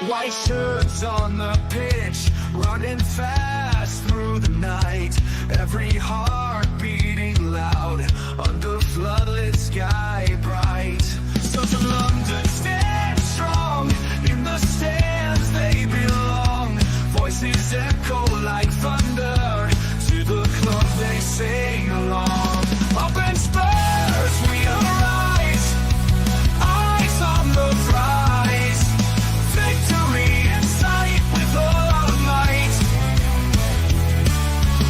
White shirts on the pitch, running fast through the night. Every heart beating loud under floodlit sky bright. So to London stand strong, in the stands they belong. Voices echo like thunder, to the club they sing along. Up in Spurs we arise, eyes on the prize. Victory in sight with all our might.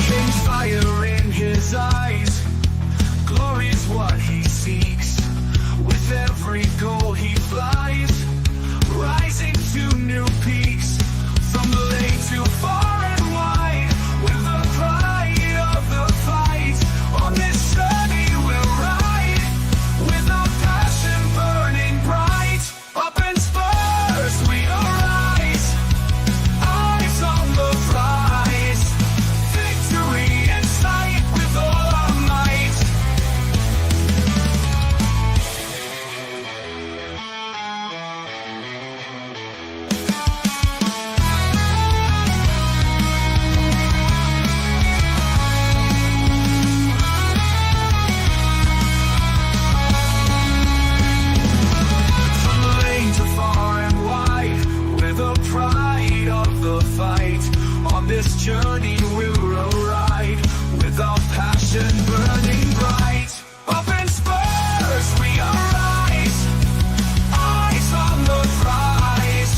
King's fire in his eyes, glory's what he seeks. With every goal he flies, rising to new peaks. From the lake to far and wide, with the pride of the fight. On this journey we'll ride, with our passion burning bright. Up in Spurs we arise, eyes on the prize. Victory in sight with all our might. From the lane to far and wide, we're the pride of the fight. On this journey we'll ride, with our passion burning bright. Up in Spurs we arise, eyes on the prize.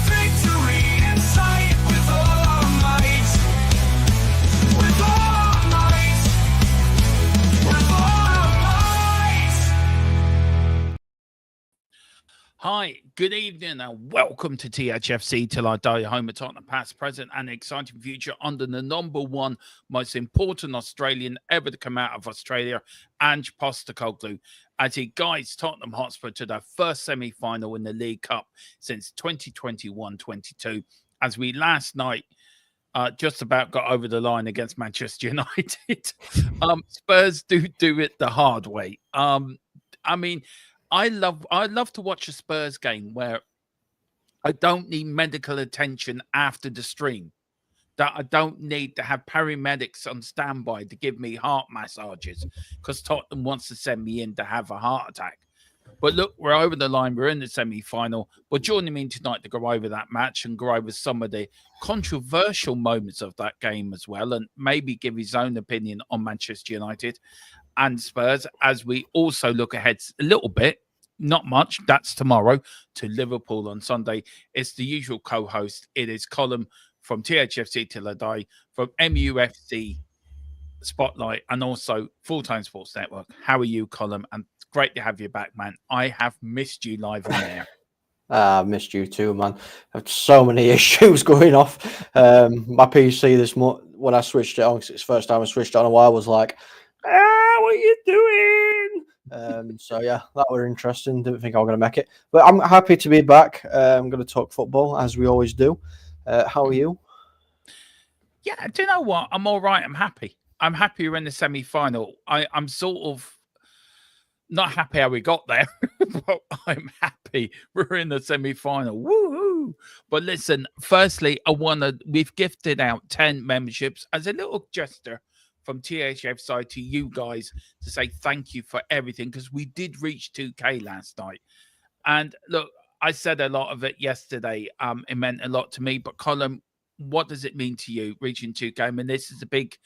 Victory in sight with all our might. With all our might. With all our might. Hi, good evening and welcome to THFC Till I Die, home of Tottenham past, present and exciting future under the #1 most important Australian ever to come out of Australia, Ange Postecoglou, as he guides Tottenham Hotspur to their first semi-final in the League Cup since 2021-22, as we last night just about got over the line against Manchester United. Spurs do it the hard way. I mean, I love to watch a Spurs game where I don't need medical attention after the stream. That I don't need to have paramedics on standby to give me heart massages because Tottenham wants to send me in to have a heart attack. But look, we're over the line. We're in the semi-final. But joining me tonight to go over that match and go over some of the controversial moments of that game as well, and maybe give his own opinion on Manchester United and Spurs, as we also look ahead a little bit, not much, that's tomorrow, to Liverpool on Sunday. It's the usual co-host. It is Colm from THFC Till I Die, from MUFC Spotlight, and also Full-Time Sports Network. How are you, Colm? And it's great to have you back, man. I have missed you live on air. I missed you too, man. I've so many issues going off. My PC when I switched it on, 'cause it's the first time I switched it on a while, was like, what are you doing? So yeah, that were interesting. Didn't think I was going to make it, but I'm happy to be back. I'm going to talk football as we always do. How are you? Yeah, do you know what? I'm all right. I'm happy. I'm happy we're in the semi-final. I'm sort of not happy how we got there, but I'm happy we're in the semi-final. Woohoo! But listen, firstly, we've gifted out 10 memberships as a little gesture from THF side to you guys to say thank you for everything, because we did reach 2K last night. And look, I said a lot of it yesterday. It meant a lot to me. But Colm, what does it mean to you reaching 2K? I mean, this is a big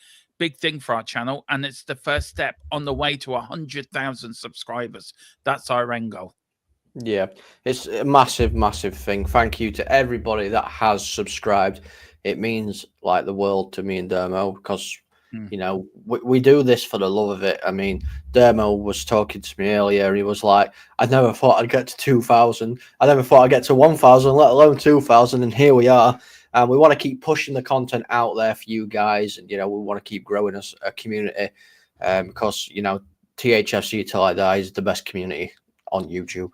thing for our channel, and it's the first step on the way to 100,000 subscribers. That's our end goal. Yeah, it's a massive, massive thing. Thank you to everybody that has subscribed. It means like the world to me and Dermo, because you know, we do this for the love of it. I mean, Dermo was talking to me earlier. He was like, I never thought I'd get to 2,000. I never thought I'd get to 1,000, let alone 2,000. And here we are. And we want to keep pushing the content out there for you guys. And, you know, we want to keep growing as a community because, you know, THFC Till I Die is the best community on YouTube.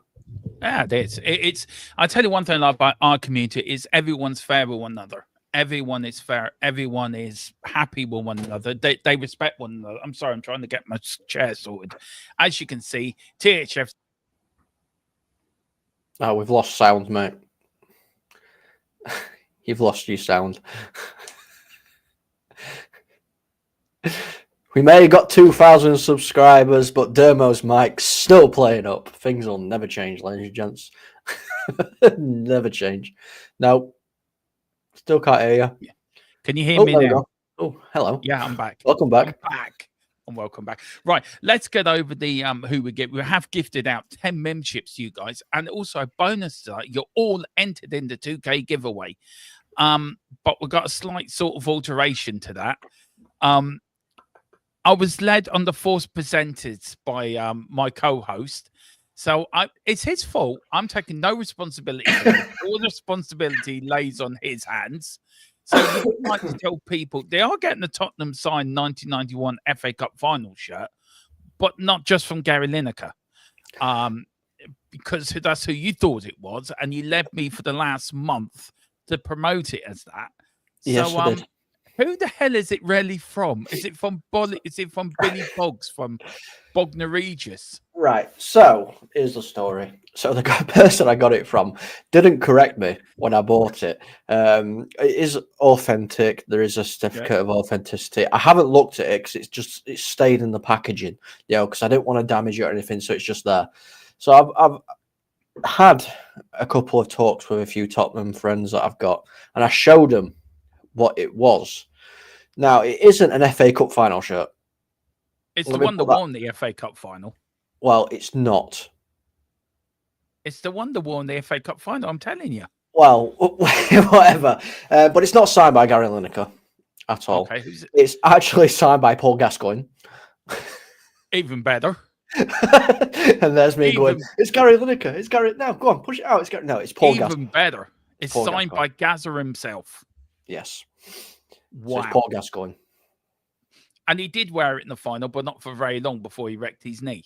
Yeah, it is. It's. I tell you one thing I love about our community is everyone's fair with one another. Everyone is fair. Everyone is happy with one another. They respect one another. I'm sorry, I'm trying to get my chair sorted. As you can see, THF. Oh, we've lost sound, mate. You've lost your sound. We may have got 2,000 subscribers, but Dermo's mic's still playing up. Things will never change, ladies and gents. Never change. No, still can't hear you. Yeah. Can you hear Oh, me there we now? go. Oh, hello. Yeah, I'm back. Welcome back. I'm back. And welcome back. Right, let's get over the who we get. We have gifted out 10 memberships to you guys, and also a bonus to that. You're all entered in the 2K giveaway. But we've got a slight sort of alteration to that. I was led on the false percentage by my co-host. So it's his fault. I'm taking no responsibility for it. All the responsibility lays on his hands. So you would like to tell people they are getting the Tottenham signed 1991 FA Cup final shirt, but not just from Gary Lineker. Because that's who you thought it was, and you led me for the last month to promote it as that. Yes, So who the hell is it really from? Is it from Billy Boggs from Bognor Regis? Right. So here's the story. So the person I got it from didn't correct me when I bought it. It is authentic. There is a certificate of authenticity. I haven't looked at it because it's stayed in the packaging, because I didn't want to damage it or anything. So it's just there. So I've had a couple of talks with a few Tottenham friends that I've got, and I showed them what it was. Now, it isn't an FA Cup final shirt. It's the one that won the FA Cup final. Well, it's not. It's the one that won the FA Cup final, I'm telling you. Well, whatever. But it's not signed by Gary Lineker at all. Okay, who's it? It's actually signed by Paul Gascoigne. Even better. And there's me going, it's Gary Lineker. It's Gary. No, go on, push it out. No, it's Paul Gascoigne. Even better. It's Paul signed Gascoigne. by Gazza himself. Yes. Wow. So it's Paul Gascoigne. And he did wear it in the final, but not for very long before he wrecked his knee.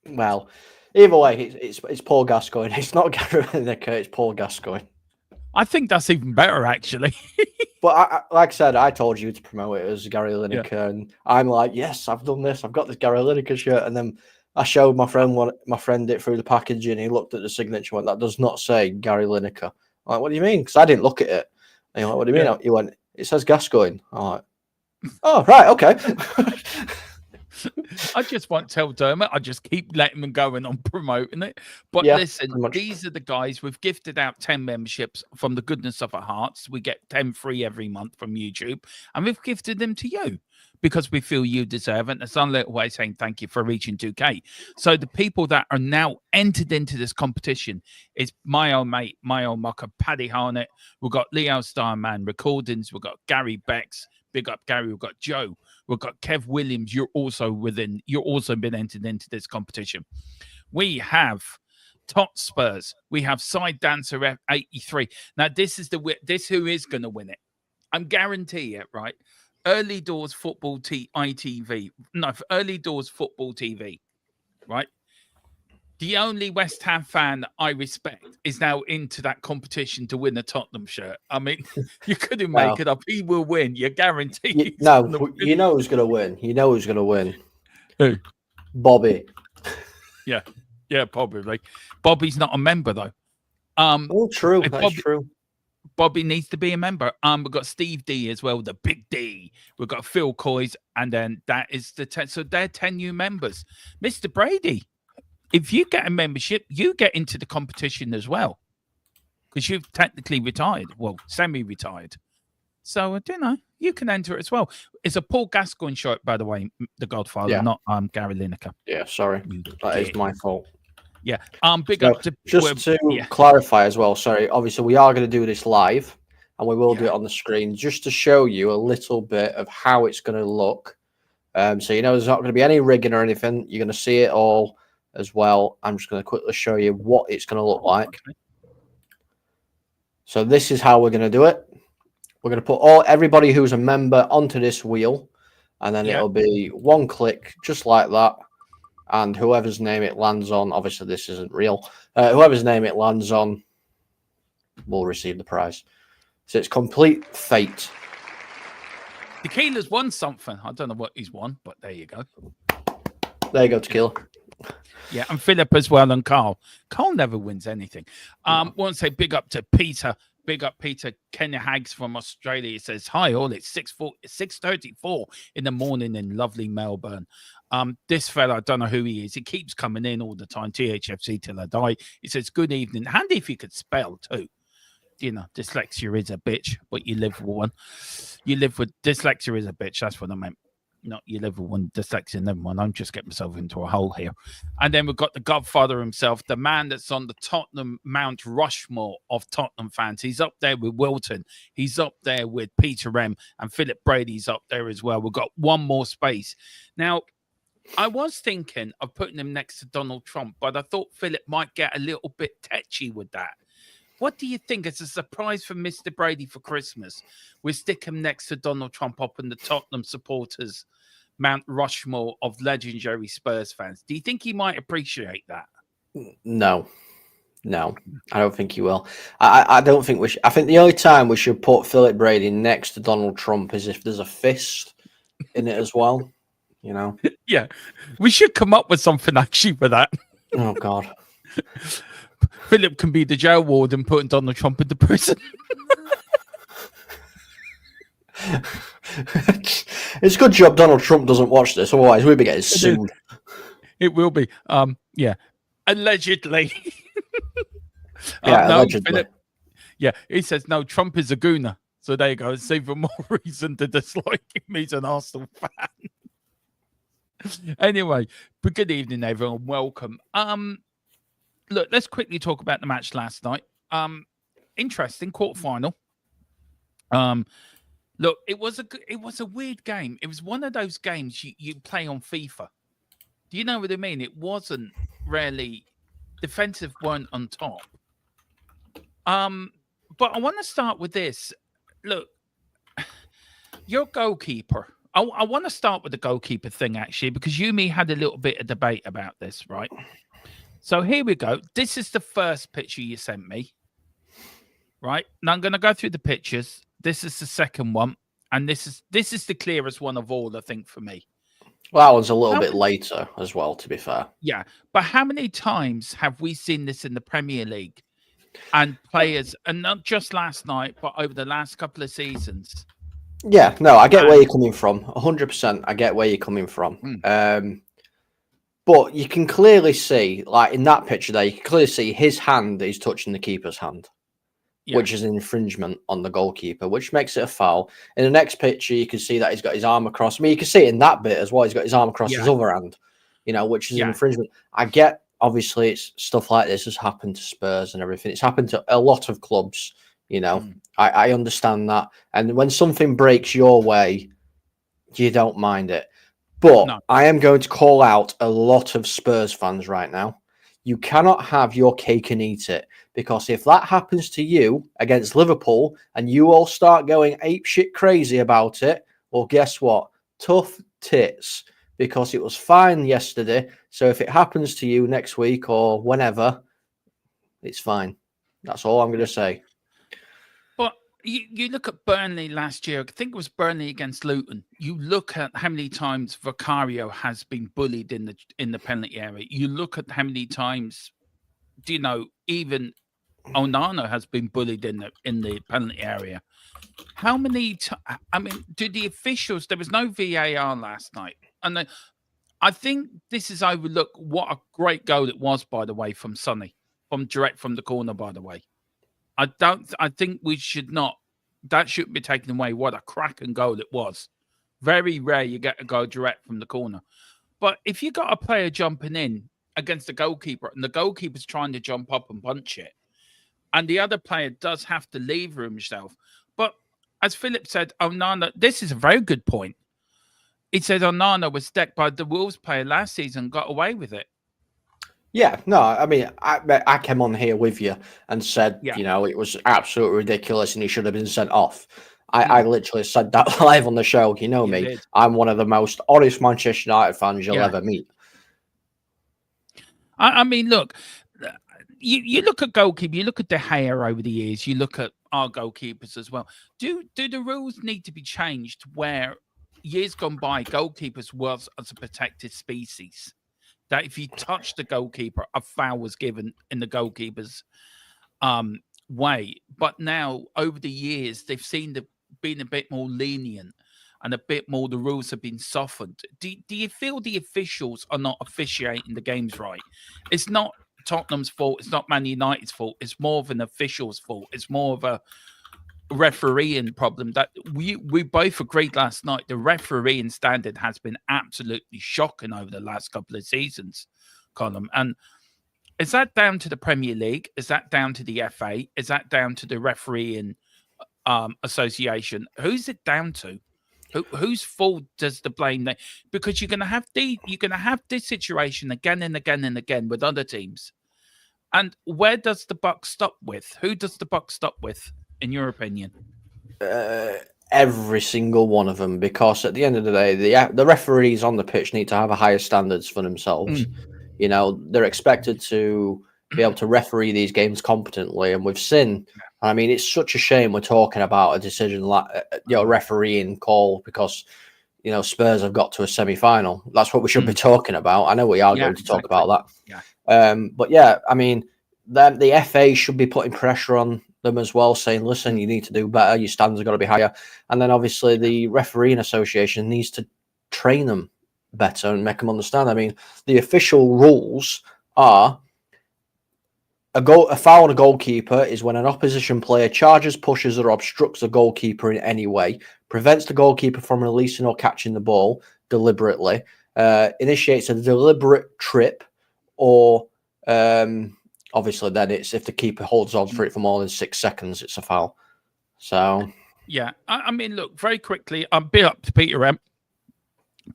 Well, either way, it's Paul Gascoigne. It's not Gary Lineker. It's Paul Gascoigne. I think that's even better, actually. But like I said, I told you to promote it as Gary Lineker, and I'm like, yes, I've done this. I've got this Gary Lineker shirt, and then I showed my friend it through the packaging. He looked at the signature, and went, "That does not say Gary Lineker." I'm like, what do you mean? Because I didn't look at it. And you're like, what do you mean? He went, it says Gascoigne. I'm like, oh, right, okay. I just won't tell Dermot. I just keep letting him go and I'm promoting it. But Yeah, listen, these are the guys. We've gifted out 10 memberships from the goodness of our hearts. We get 10 free every month from YouTube. And we've gifted them to you because we feel you deserve it. It's our little way of saying thank you for reaching 2K. So the people that are now entered into this competition is my old mate, my old mucker, Paddy Harnett. We've got Leo Starman Recordings. We've got Gary Becks. Big up, Gary. We've got Joe. We've got Kev Williams. You're also been entered into this competition. We have Spurs. We have Side Dancer F83. Now, this who is going to win it. I'm guarantee it, right? Early Doors Football ITV. No, Early Doors Football TV, right? The only West Ham fan I respect is now into that competition to win a Tottenham shirt. I mean, you couldn't make it up. He will win. You're guaranteed. You know who's going to win. You know who's going to win. Who? Bobby. Yeah, probably. Bobby's not a member, though. True. That's true. Bobby needs to be a member. We've got Steve D as well, the big D. We've got Phil Coys, and then that is the 10. So they're 10 new members. Mr. Brady, if you get a membership, you get into the competition as well. Because you've technically retired. Well, semi-retired. So, you can enter it as well. It's a Paul Gascoigne shirt, by the way, the Godfather, not Gary Lineker. Yeah, sorry. That is my fault. Yeah. Big up to... Just to clarify as well, sorry, obviously we are going to do this live, and we will do it on the screen, just to show you a little bit of how it's going to look. So, there's not going to be any rigging or anything. You're going to see it all as well. I'm just going to quickly show you what it's going to look like. Okay. So this is how we're going to do it. We're going to put everybody who's a member onto this wheel, and then it'll be one click, just like that. And whoever's name it lands on, obviously this isn't real, whoever's name it lands on will receive the prize. So it's complete fate. Tequila's won something. I don't know what he's won, but there you go. There you go, Tequila. Yeah, and Philip as well, and Carl. Carl never wins anything. Want to say big up to Peter big up Peter Kennehags from Australia. He says, hi all, it's 6:34 in the morning in lovely Melbourne. This fella, I don't know who he is. He keeps coming in all the time, THFC till I die. He says, good evening. Handy if you could spell too. You know, dyslexia is a bitch, but you live with one. You live with dyslexia is a bitch. That's what I meant. Not you live with one, dyslexia, never mind. I'm just getting myself into a hole here. And then we've got the Godfather himself, the man that's on the Tottenham Mount Rushmore of Tottenham fans. He's up there with Wilton. He's up there with Peter M. And Philip Brady's up there as well. We've got one more space. Now, I was thinking of putting him next to Donald Trump, but I thought Philip might get a little bit tetchy with that. What do you think? As a surprise for Mr. Brady for Christmas, we stick him next to Donald Trump up in the Tottenham supporters Mount Rushmore of legendary Spurs fans. Do you think he might appreciate that? No, I don't think he will. I don't think we should. I think the only time we should put Philip Brady next to Donald Trump is if there's a fist in it as well. You know? Yeah, we should come up with something actually for that. Oh God. Philip can be the jail warden putting Donald Trump into prison. It's a good job Donald Trump doesn't watch this, otherwise we'd be getting sued. It will be. Yeah. Allegedly. Yeah, no, allegedly. Philip, yeah, he says no, Trump is a gooner. So there you go. It's even more reason to dislike him. He's an Arsenal fan. Anyway, but good evening, everyone. Welcome. Look, let's quickly talk about the match last night. Interesting quarterfinal. Look, it was a weird game. It was one of those games you play on FIFA. Do you know what I mean? It wasn't really defensive, weren't on top. But I want to start with this. Look, your goalkeeper. I want to start with the goalkeeper thing actually, because you and me had a little bit of debate about this, right? So here we go. This is the first picture you sent me, right? Now I'm going to go through the pictures. This is the second one, and this is the clearest one of all, I think, for me. Well, that one's a little bit later as well, to be fair. Yeah, but how many times have we seen this in the Premier League? And players, and not just last night, but over the last couple of seasons. Yeah, no, I get where you're coming from. 100%, I get where you're coming from. But you can clearly see, like in that picture there, you can clearly see his hand is touching the keeper's hand, which is an infringement on the goalkeeper, which makes it a foul. In the next picture, you can see that he's got his arm across. I mean, you can see it in that bit as well. He's got his arm across his other hand, you know, which is an infringement. I get, obviously, it's stuff like this has happened to Spurs and everything. It's happened to a lot of clubs, you know. I understand that. And when something breaks your way, you don't mind it. But I am going to call out a lot of Spurs fans right now. You cannot have your cake and eat it, because if that happens to you against Liverpool and you all start going apeshit crazy about it, well, guess what? Tough tits, because it was fine yesterday. So if it happens to you next week or whenever, it's fine. That's all I'm going to say. But you look at Burnley last year. I think it was Burnley against Luton. You look at how many times Vicario has been bullied in the penalty area. You look at how many times, you know, even Onana has been bullied in the penalty area. How many? I mean, do the officials? There was no VAR last night, and I think this is overlooked. What a great goal it was, by the way, from Sonny, direct from the corner. By the way, I think we should not. That shouldn't be taken away. What a cracking goal it was. Very rare you get a goal direct from the corner. But if you got a player jumping in against the goalkeeper and the goalkeeper's trying to jump up and punch it, and the other player does have to lever himself. But as Philip said, Onana, this is a very good point. He said Onana was decked by the Wolves player last season, got away with it. Yeah, no, I mean, I came on here with you and said, you know, it was absolutely ridiculous and he should have been sent off. I literally said that live on the show. You know me. I'm one of the most honest Manchester United fans you'll ever meet. I mean, look, you look at goalkeeper, you look at De Gea over the years, you look at our goalkeepers as well. Do the rules need to be changed where years gone by, goalkeepers was as a protected species? That if you touch the goalkeeper, a foul was given in the goalkeeper's way. But now, over the years, they've seen been a bit more lenient and a bit more. The rules have been softened. Do you feel the officials are not officiating the games right? It's not Tottenham's fault. It's not Man United's fault. It's more of an official's fault. It's more of a refereeing problem that we both agreed last night. The refereeing standard has been absolutely shocking over the last couple of seasons, Colm. And is that down to the Premier League? Is that down to the FA? Is that down to the refereeing association? Who's it down to? Whose fault does the blame? Because you're going to have this situation again and again and again with other teams. And where does the buck stop with? Who does the buck stop with, in your opinion? Every single one of them, because at the end of the day, the referees on the pitch need to have a higher standards for themselves. You know, they're expected to be able to referee these games competently, and we've seen. I mean, it's such a shame we're talking about a decision like refereeing call because Spurs have got to a semi-final. That's what we should be talking about. I know we are going to talk about that. But yeah, I mean, then the FA should be putting pressure on them as well, saying, listen, you need to do better. Your standards have got to be higher. And then obviously the refereeing association needs to train them better and make them understand. I mean, the official rules are a foul on a goalkeeper is when an opposition player charges, pushes, or obstructs the goalkeeper in any way, prevents the goalkeeper from releasing or catching the ball deliberately, initiates a deliberate trip, or obviously then it's if the keeper holds on for it for more than 6 seconds, it's a foul. So yeah, I mean, look, very quickly, I'm big up to Peter M.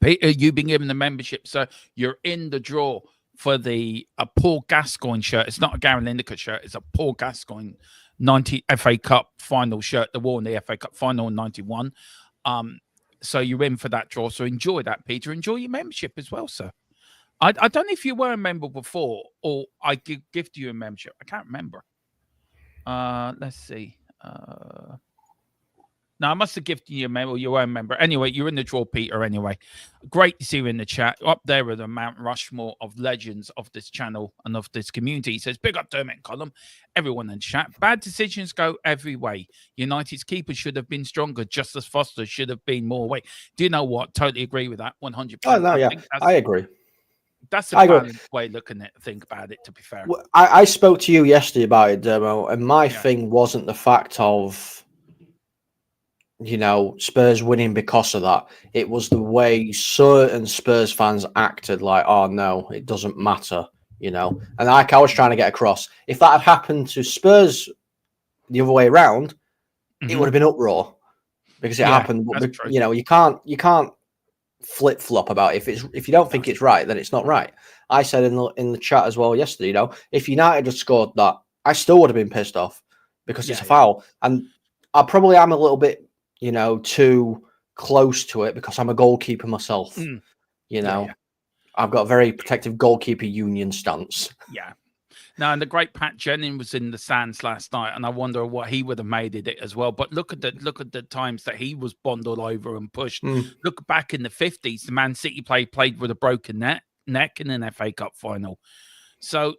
Peter, you've been given the membership, so you're in the draw for a Paul Gascoigne shirt. It's not a Gary Lineker shirt. It's a Paul Gascoigne 90 FA Cup final shirt, the war in the FA Cup final in 91. So you're in for that draw. So enjoy that, Peter. Enjoy your membership as well, sir. I don't know if you were a member before or I gifted you a membership. I can't remember. Let's see. No, I must have gifted you a member. You were a member. Anyway, you're in the draw, Peter, anyway. Great to see you in the chat. Up there with the Mount Rushmore of legends of this channel and of this community. He says, big up Dermo And Colm. Everyone in chat. Bad decisions go every way. United's keeper should have been stronger. Justice Foster should have been more away. Do you know what? Totally agree with that. 100%. Oh, no, yeah. I agree. That's a balanced way looking at think about it, to be fair. Well, I spoke to you yesterday about it, Dermo, and my thing wasn't the fact of Spurs winning because of that. It was the way certain Spurs fans acted like, oh no, it doesn't matter, And like I was trying to get across, if that had happened to Spurs the other way around, it would have been uproar because it happened. You can't flip flop about it. If you don't think it's right, then it's not right. I said in the chat as well yesterday, if United had scored that, I still would have been pissed off because it's a foul, and I probably am a little bit too close to it because I'm a goalkeeper myself. I've got a very protective goalkeeper union stance. Yeah. Now, and the great Pat Jennings was in the stands last night, and I wonder what he would have made it as well. But look at the times that he was bundled over and pushed. Look back in the 50s, the Man City played with a broken neck in an FA Cup final. So,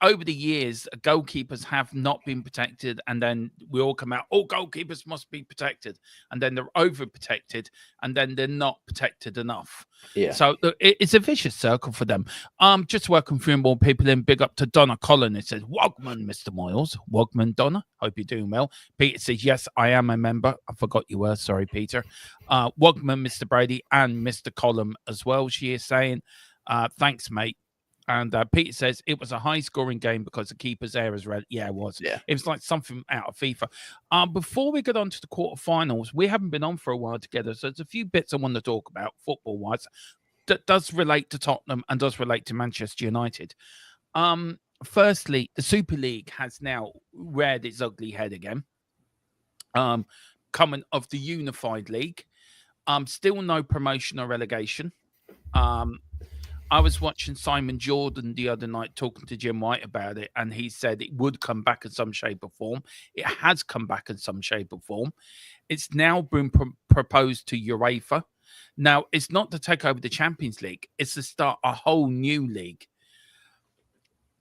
over the years, goalkeepers have not been protected, and then we all come out, oh, goalkeepers must be protected, and then they're overprotected, and then they're not protected enough. Yeah. So it's a vicious circle for them. Just welcome a few more people in. Big up to Donna Collin. It says, Wogman, Mr. Miles. Wogman, Donna. Hope you're doing well. Peter says, yes, I am a member. I forgot you were. Sorry, Peter. Wogman, Mr. Brady, and Mr. Colm as well. She is saying, thanks, mate. And Peter says it was a high-scoring game because the keeper's errors read. Yeah, it was. Yeah. It was like something out of FIFA. Before we get on to the quarterfinals, we haven't been on for a while together, so there's a few bits I want to talk about football-wise that does relate to Tottenham and does relate to Manchester United. Firstly, the Super League has now reared its ugly head again, coming of the Unified League. Still no promotion or relegation. I was watching Simon Jordan the other night talking to Jim White about it, and he said it would come back in some shape or form. It has come back in some shape or form. It's now been proposed to UEFA. Now, it's not to take over the Champions League. It's to start a whole new league.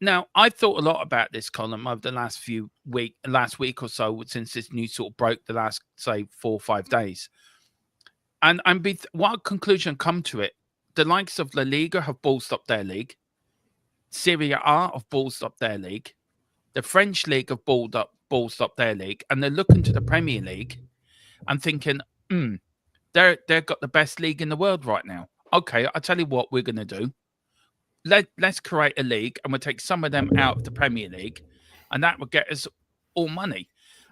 Now, I've thought a lot about this column over the last week or so, since this news sort of broke, the last, say, 4 or 5 days. And what conclusion come to it? The likes of La Liga have ballsed up their league. Serie A have ballsed up their league. The French league have ballsed up their league, and they're looking to the Premier League and thinking, they've got the best league in the world right now. Okay, I'll tell you what we're going to do. Let's create a league, and we'll take some of them out of the Premier League, and that will get us all money.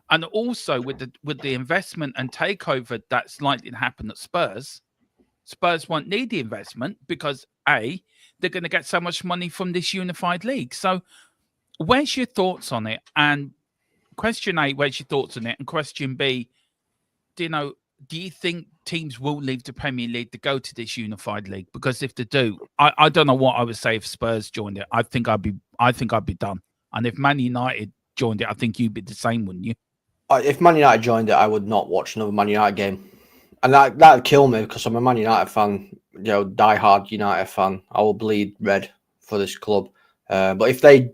And also with the investment and takeover that's likely to happen at Spurs won't need the investment because A, they're going to get so much money from this unified league. So where's your thoughts on it? And question A, where's your thoughts on it? And question B, do you think teams will leave the Premier League to go to this unified league? Because if they do, I don't know what I would say if Spurs joined it. I think I'd be done. And if Man United joined it, I think you'd be the same, wouldn't you? If Man United joined it, I would not watch another Man United game, and that'd kill me because I'm a Man United fan, diehard United fan. I will bleed red for this club. But if they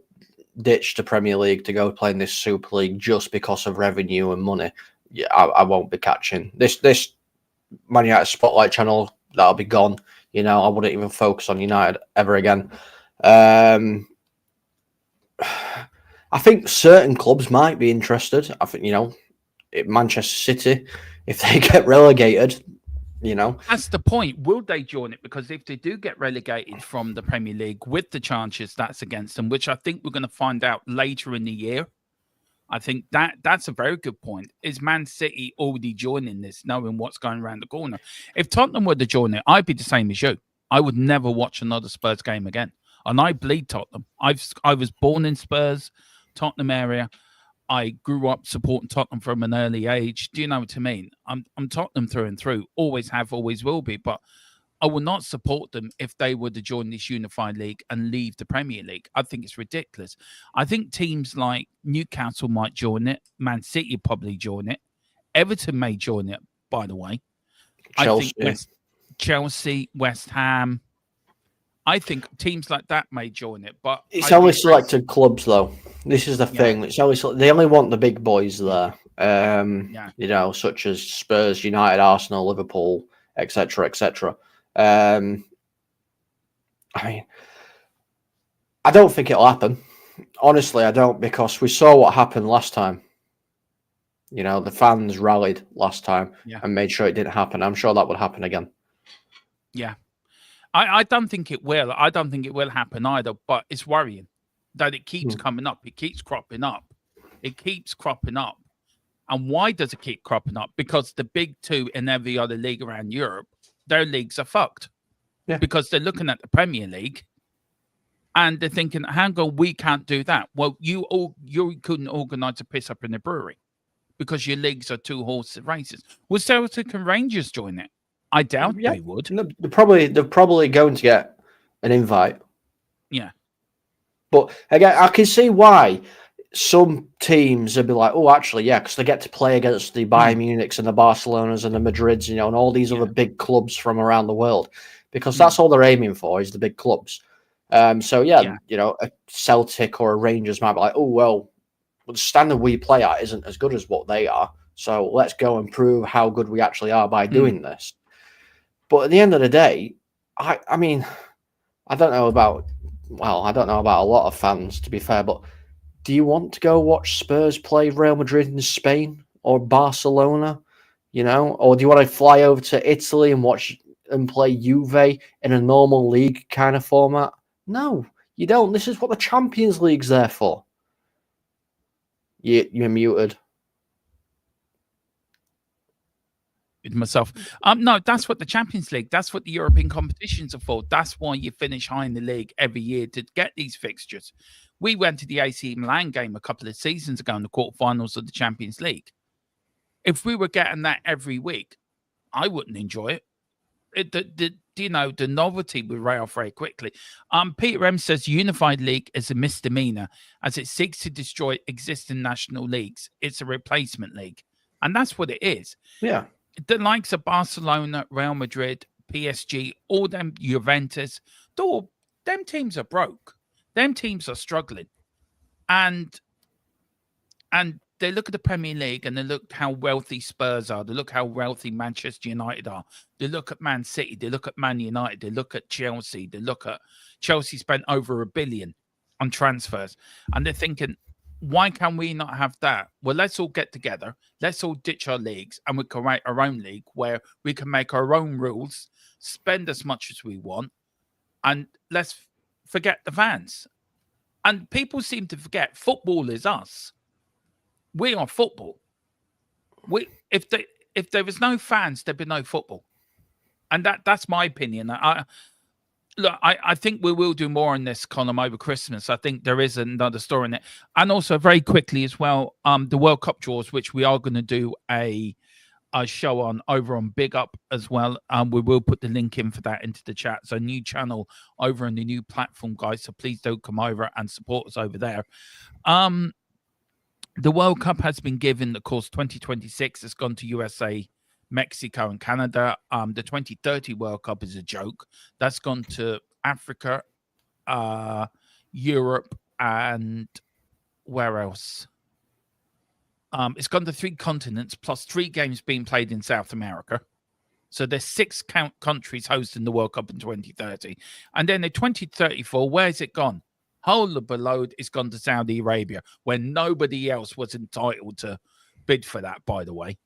ditch the Premier League to go play in this Super League just because of revenue and money, yeah, I won't be catching this Man United Spotlight channel. That'll be gone. I wouldn't even focus on United ever again. I think certain clubs might be interested. I think, Manchester City, if they get relegated, That's the point. Will they join it? Because if they do get relegated from the Premier League with the chances that's against them, which I think we're going to find out later in the year, I think that's a very good point. Is Man City already joining this, knowing what's going around the corner? If Tottenham were to join it, I'd be the same as you. I would never watch another Spurs game again. And I bleed Tottenham. I was born in Spurs, Tottenham area. I grew up supporting Tottenham from an early age. Do you know what I mean? I'm Tottenham through and through. Always have, always will be. But I will not support them if they were to join this unified league and leave the Premier League. I think it's ridiculous. I think teams like Newcastle might join it. Man City probably join it. Everton may join it, by the way. Chelsea. I think Chelsea, West Ham. I think teams like that may join it, but it's only selected clubs, though. This is the thing. It's always they only want the big boys there. Such as Spurs, United, Arsenal, Liverpool, etc., etc. I mean, I don't think it'll happen. Honestly, I don't, because we saw what happened last time. The fans rallied last time and made sure it didn't happen. I'm sure that would happen again. Yeah. I don't think it will. I don't think it will happen either, but it's worrying that it keeps coming up. It keeps cropping up. It keeps cropping up. And why does it keep cropping up? Because the big two in every other league around Europe, their leagues are fucked. Yeah. Because they're looking at the Premier League and they're thinking, hang on, we can't do that. Well, you couldn't organise a piss up in the brewery because your leagues are 2-horse races. Will Celtic and Rangers join it? I doubt they would. No, they're probably going to get an invite. Yeah. But again, I can see why some teams would be like, oh, actually, yeah, because they get to play against the Bayern Munichs and the Barcelonas and the Madrids, and all these other big clubs from around the world, because that's all they're aiming for is the big clubs. A Celtic or a Rangers might be like, oh, well, the standard we play at isn't as good as what they are, so let's go and prove how good we actually are by doing this. But at the end of the day, I mean, I don't know about a lot of fans, to be fair, but do you want to go watch Spurs play Real Madrid in Spain or Barcelona, or do you want to fly over to Italy and watch and play Juve in a normal league kind of format? No, you don't. This is what the Champions League's there for. You're muted. With myself. No, that's what the Champions League, that's what the European competitions are for. That's why you finish high in the league every year, to get these fixtures. We went to the AC Milan game a couple of seasons ago in the quarterfinals of the Champions League. If we were getting that every week, I wouldn't enjoy it. The novelty would wear off very quickly. Peter M says unified league is a misdemeanor as it seeks to destroy existing national leagues. It's a replacement league, and that's what it is. Yeah. The likes of Barcelona, Real Madrid, PSG, all them Juventus, them teams are broke. them teams are struggling, and they look at the Premier League and they look how wealthy Spurs are. They look how wealthy Manchester United are. They look at Man City. They look at Man United. They look at Chelsea. They look at Chelsea spent over $1 billion on transfers, and they're thinking, why can we not have that? Well, let's all get together. Let's all ditch our leagues, and we can write our own league where we can make our own rules, spend as much as we want, and let's forget the fans. And people seem to forget football is us. We are football. If there was no fans, there'd be no football. And that's my opinion. I think we will do more on this column over Christmas. I think there is another story in it. And also very quickly as well, the World Cup draws, which we are going to do a show on over on Big Up as well. We will put the link in for that into the chat. So new channel over on the new platform, guys. So please do come over and support us over there. The World Cup has been given, of course, 2026. It's gone to USA, Mexico, and Canada. The 2030 World Cup is a joke. That's gone to Africa, Europe, and where else? It's gone to 3 continents, plus 3 games being played in South America. So there's 6 countries hosting the World Cup in 2030. And then in 2034, where's it gone? Whole of the load is gone to Saudi Arabia, where nobody else was entitled to bid for that, by the way.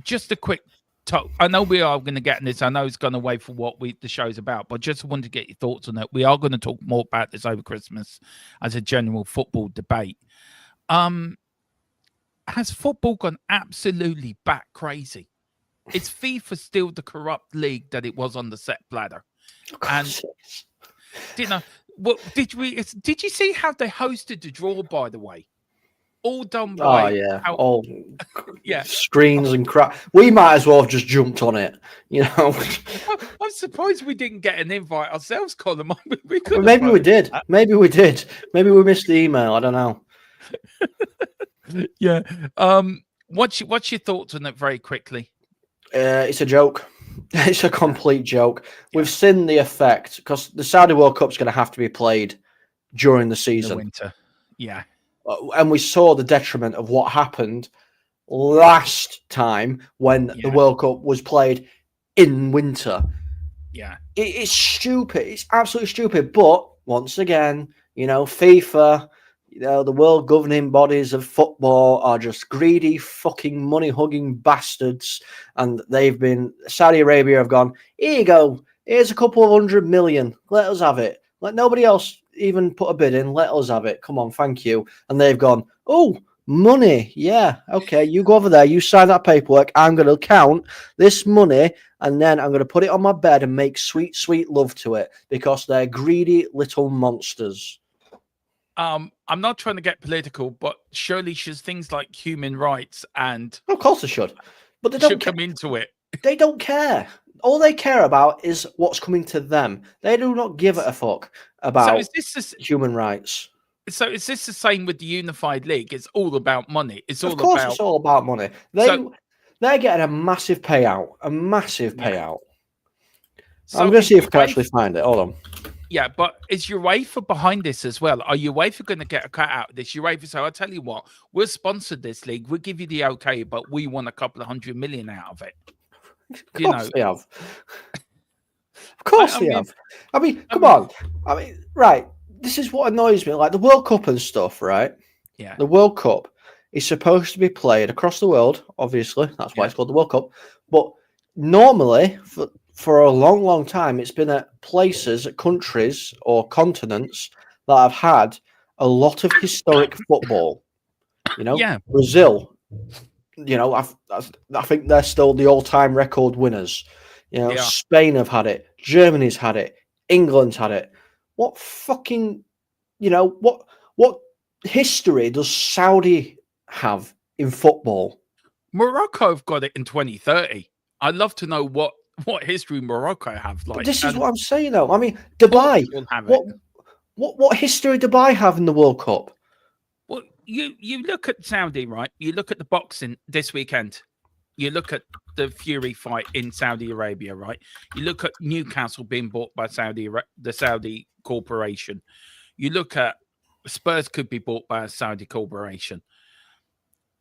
Just a quick talk. I know we are going to get in this. I know it's gone away for what the show's about, but just wanted to get your thoughts on it. We are going to talk more about this over Christmas as a general football debate. Has football gone absolutely bat crazy? Is FIFA still the corrupt league that it was on the Sepp Blatter? And did you see how they hosted the draw, by the way? All done by all screens and crap. We might as well have just jumped on it, I'm surprised we didn't get an invite ourselves, Colin. Maybe we did. Maybe we did. Maybe we missed the email. I don't know. Yeah. What's your thoughts on it very quickly? It's a joke. It's a complete joke. We've seen the effect because the Saudi World Cup's going to have to be played during the season. The winter. Yeah. And we saw the detriment of what happened last time when the World Cup was played in winter. Yeah. It's stupid. It's absolutely stupid. But once again, FIFA, the world governing bodies of football are just greedy, fucking money-hugging bastards. And Saudi Arabia have gone, here you go. Here's a couple of 100 million. Let us have it. Let nobody else even put a bid in. Let us have it. Come on, thank you. And they've gone, oh, money. Yeah, okay, you go over there. You sign that paperwork. I'm going to count this money, and then I'm going to put it on my bed and make sweet, sweet love to it because they're greedy little monsters. I'm not trying to get political, but surely things like human rights and of course they should, but they don't come into it. They don't care. All they care about is what's coming to them. They do not give a fuck about human rights. So is this the same with the Unified League? It's all about money. It's all about money. They're getting a massive payout. So I'm going to see if I can actually find it. Hold on. Yeah, but is UEFA behind this as well? Are UEFA going to get a cut out of this? UEFA, so I'll tell you what, we'll sponsor this league. We'll give you the okay, but we want a couple of 100 million out of it. Of course they have. Of course they have. I mean, come on. I mean, right. This is what annoys me. Like the World Cup and stuff, right? Yeah. The World Cup is supposed to be played across the world, obviously. That's why it's called the World Cup. But normally, for a long, long time, it's been at places, at countries or continents that have had a lot of historic football. Brazil. I think they're still the all-time record winners. Spain have had it. Germany's had it. England's had it. What fucking, what history does Saudi have in football? Morocco have got it in 2030. I'd love to know what history Morocco have. Like, but this is what I'm saying, though. I mean, Dubai. What history Dubai have in the World Cup? Well, you look at Saudi, right? You look at the boxing this weekend. You look at the Fury fight in Saudi Arabia, right? You look at Newcastle being bought by the Saudi corporation. You look at Spurs could be bought by a Saudi corporation.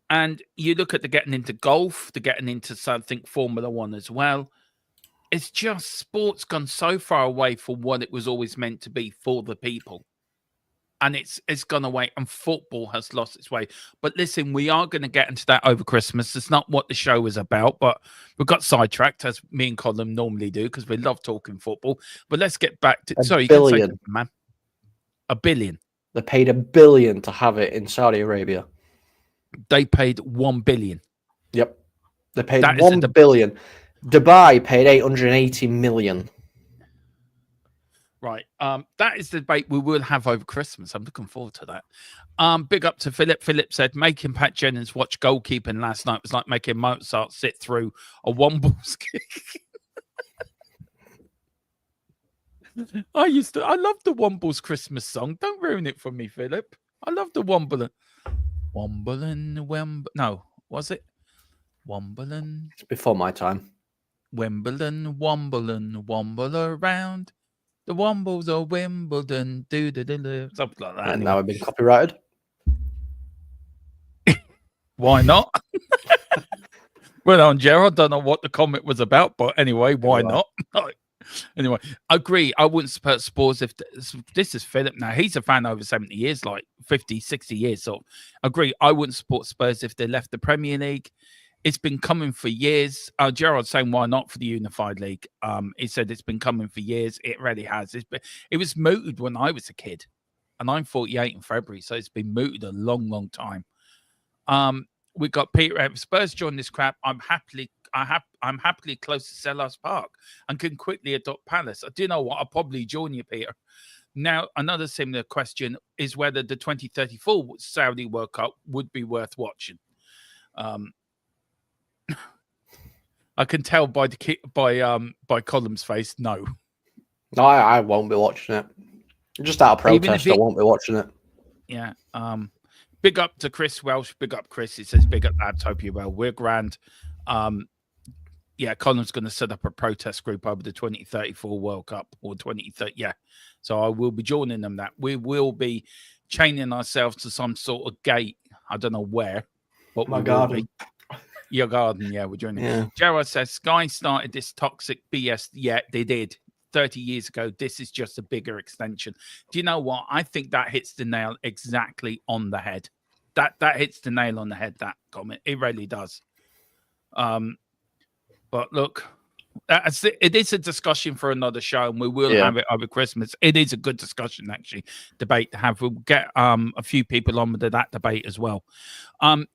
And you look at the getting into golf, the getting into something Formula One as well. It's just sport's gone so far away from what it was always meant to be for the people. And it's gone away, and football has lost its way. But listen, we are going to get into that over Christmas. It's not what the show is about, but we've got sidetracked, as me and Colm normally do, because we love talking football. But let's get back to... Sorry, you can say something, man. $1 billion. They paid $1 billion to have it in Saudi Arabia. They paid $1 billion. Yep. They paid $1 billion. Dubai paid 880 million. Right. That is the debate we will have over Christmas. I'm looking forward to that. Big up to Philip. Philip said, making Pat Jennings watch goalkeeping last night was like making Mozart sit through a Wombles kick. I love the Wombles Christmas song. Don't ruin it for me, Philip. I love the Wombling. No, was it? Wombling. It's before my time. Wimbledon, womble around. The Wombles are Wimbledon, something like that. And anyway. now I've been copyrighted. Why not? Well on, Gerald. Don't know what the comment was about, but anyway, why not? Anyway, I agree. I wouldn't support Spurs if this is Philip now. He's a fan over 70 years, like 50, 60 years. So agree. I wouldn't support Spurs if they left the Premier League. It's been coming for years. Gerard's saying, why not for the Unified League? He said it's been coming for years. It really has. It was mooted when I was a kid, and I'm 48 in February, so it's been mooted a long, long time. We got Peter. If Spurs join this crap, I'm happily close to Selhurst Park and can quickly adopt Palace. Do you know what? I'll probably join you, Peter. Now, another similar question is whether the 2034 Saudi World Cup would be worth watching. I can tell by Colm's face, no. No, I won't be watching it. Just out of protest, I won't be watching it. Yeah. Big up to Chris Welsh. Big up, Chris. He says, big up Labs. Hope you're well. We're grand. Yeah, Colm's going to set up a protest group over the 2034 World Cup or 2030. Yeah. So I will be joining them that. We will be chaining ourselves to some sort of gate. I don't know where. But my garden. Your garden, yeah, we're joining. Yeah. Gerard says, Sky started this toxic BS. Yeah, they did 30 years ago. This is just a bigger extension. Do you know what? I think that hits the nail exactly on the head. That hits the nail on the head, that comment. It really does. But look, it is a discussion for another show, and we will have it over Christmas. It is a good discussion, actually, debate to have. We'll get a few people on with that debate as well.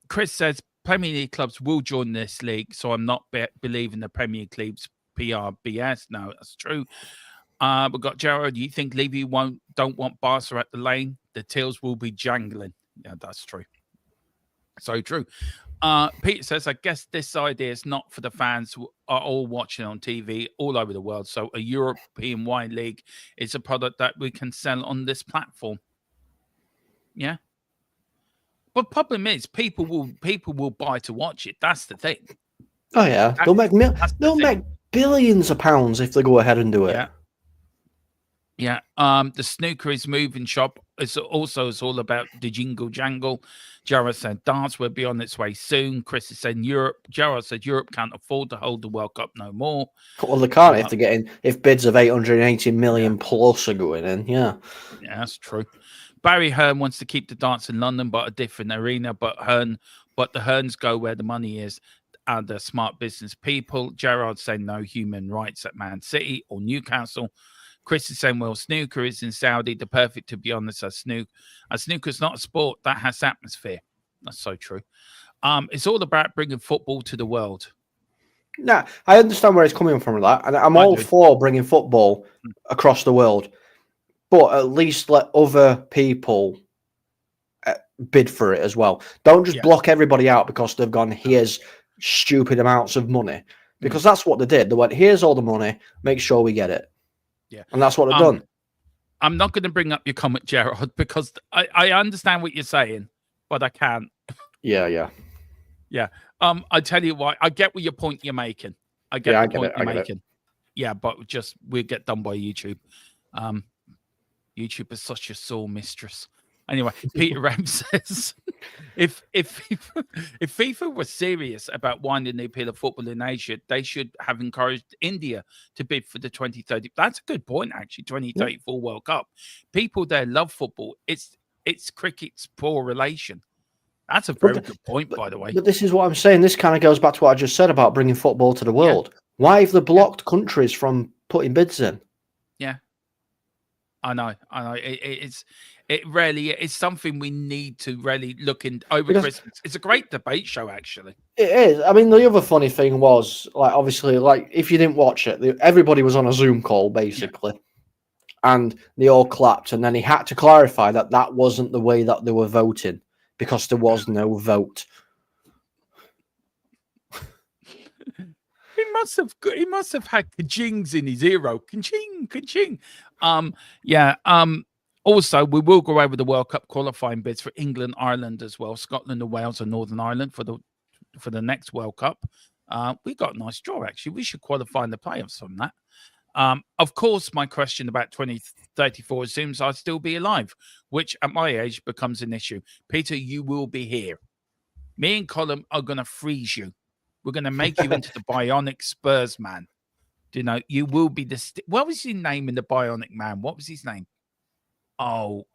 Chris says, Premier League clubs will join this league, so I'm not believing the Premier League's PRBS. No, that's true. We've got Gerard. You think Levy don't want Barca at the lane? The tills will be jangling. Yeah, that's true. So true. Peter says, I guess this idea is not for the fans who are all watching on TV all over the world. So a European wide league is a product that we can sell on this platform. Yeah. But problem is, people will buy to watch it. That's the thing. Oh yeah, they'll make billions of pounds if they go ahead and do it. Yeah. Yeah. The snooker is moving shop. It's all about the jingle jangle. Jared said darts will be on its way soon. Chris is saying Europe. Jared said Europe can't afford to hold the World Cup no more. Well, they can't if they're getting bids of 880 million plus are going in. Yeah. Yeah, that's true. Barry Hearn wants to keep the darts in London, but a different arena. But the Hearns go where the money is, and they're smart business people. Gerard saying no human rights at Man City or Newcastle. Chris is saying, well, snooker is in Saudi. The perfect, to be honest, as snooker is not a sport that has atmosphere. That's so true. It's all about bringing football to the world. No, I understand where it's coming from with that, and I'm all for bringing football across the world. But at least let other people bid for it as well. Don't just block everybody out because they've gone, here's stupid amounts of money. Because that's what they did. They went, here's all the money, make sure we get it. Yeah. And that's what they've done. I'm not going to bring up your comment, Gerard, because I understand what you're saying, but I can't. Yeah. I tell you what, I get what your point you're making. I get the point you're making. Yeah, but we'll get done by YouTube. YouTube is such a sore mistress. Anyway, Peter Ram says, if FIFA was serious about winding the appeal of football in Asia, they should have encouraged India to bid for the 2030. That's a good point, actually. 2034 World Cup. People there love football. It's cricket's poor relation. That's a very good point, by the way. But this is what I'm saying. This kind of goes back to what I just said about bringing football to the world. Yeah. Why have they blocked countries from putting bids in? Yeah, I know. It's something we need to really look in over Christmas. It's a great debate show, actually. It is. I mean, the other funny thing was, like, obviously, like, if you didn't watch it, everybody was on a Zoom call, basically. Yeah. And they all clapped. And then he had to clarify that that wasn't the way that they were voting because there was no vote. He must have had ka-chings in his ear. Ka-ching, ka-ching. Also, we will go over the World Cup qualifying bids for England, Ireland as well. Scotland and Wales and Northern Ireland for the next World Cup. We got a nice draw, actually. We should qualify in the playoffs from that. Of course, my question about 2034 assumes I'll still be alive, which at my age becomes an issue. Peter, you will be here. Me and Colm are going to freeze you. We're going to make you into the bionic Spurs man. You know, you will be the... What was his name in the bionic man? What was his name? Oh.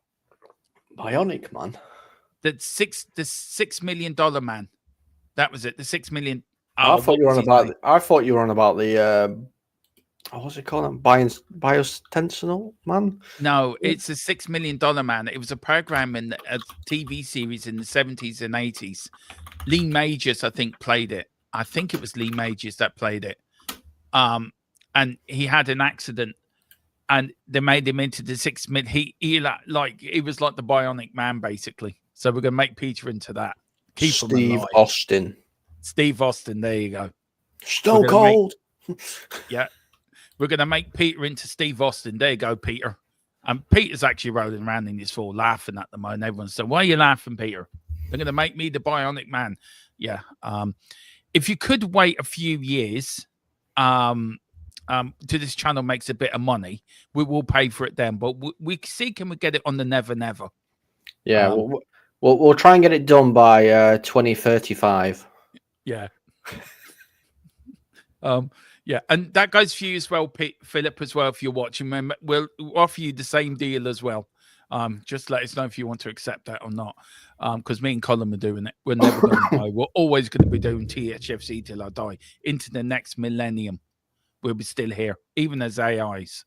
Bionic man? The $6 million man. That was it. The $6 million... I thought you were on about the... what's it called? Biostensinal man? No, it's a $6 million man. It was a program in a TV series in the 70s and 80s. Lee Majors, I think, played it. I think it was Lee Majors that played it. And he had an accident and they made him into the 6 million. He was like the bionic man, basically. So we're going to make Peter into that. Keep Steve Austin. Steve Austin, there you go. Stone Cold. Yeah. We're going to make Peter into Steve Austin. There you go, Peter. And Peter's actually rolling around in his floor laughing at the moment. Everyone's saying, why are you laughing, Peter? They're going to make me the bionic man. Yeah. If you could wait a few years to this channel makes a bit of money, we will pay for it then. But we see, can we get it on the Never Never? Yeah, we'll try and get it done by 2035. Yeah. Yeah, and that goes for you as well, Philip, as well, if you're watching. Remember, we'll offer you the same deal as well. Just let us know if you want to accept that or not. Because me and Colm are doing it. We're never going to die. We're always going to be doing THFC till I die. Into the next millennium. We'll be still here, even as AIs.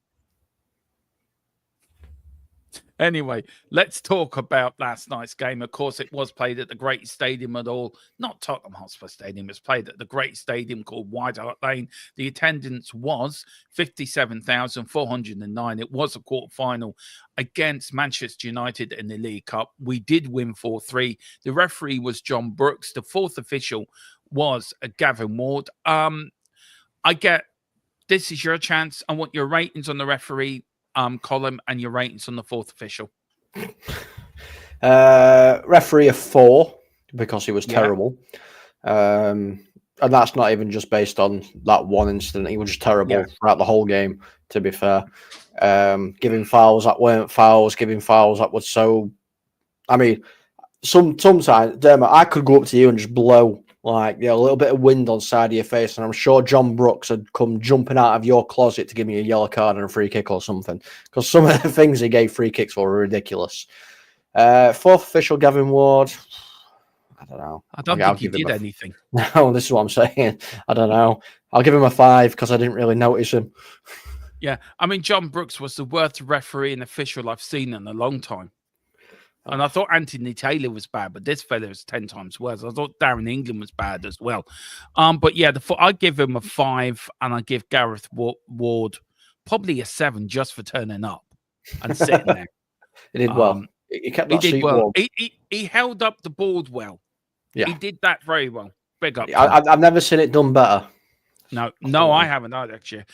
Anyway, let's talk about last night's game. Of course, it was played at the greatest stadium at all. Not Tottenham Hotspur Stadium. It was played at the great stadium called White Hart Lane. The attendance was 57,409. It was a quarter-final against Manchester United in the League Cup. We did win 4-3. The referee was John Brooks. The fourth official was Gavin Ward. This is your chance. I want your ratings on the referee, Colm, and your ratings on the fourth official. Referee a 4 because he was terrible. And that's not even just based on that one incident. He was just terrible throughout the whole game, to be fair. Giving fouls that weren't fouls, giving fouls that were so... I mean, sometimes, Dermo, I could go up to you and just blow like a little bit of wind on the side of your face, and I'm sure John Brooks had come jumping out of your closet to give me a yellow card and a free kick or something, because some of the things he gave free kicks for were ridiculous. Fourth official, Gavin Ward. I don't know. I don't think he did anything. No, this is what I'm saying. I don't know. I'll give him a 5 because I didn't really notice him. Yeah, I mean, John Brooks was the worst referee and official I've seen in a long time. And I thought Anthony Taylor was bad, but this fella was 10 times worse. I thought Darren England was bad as well. But yeah, I give him a 5, and I give Gareth Ward probably a 7 just for turning up and sitting there. He did well. He kept that seat warm. He held up the board well. Yeah, he did that very well. Big up. I've never seen it done better. No, I haven't either, actually.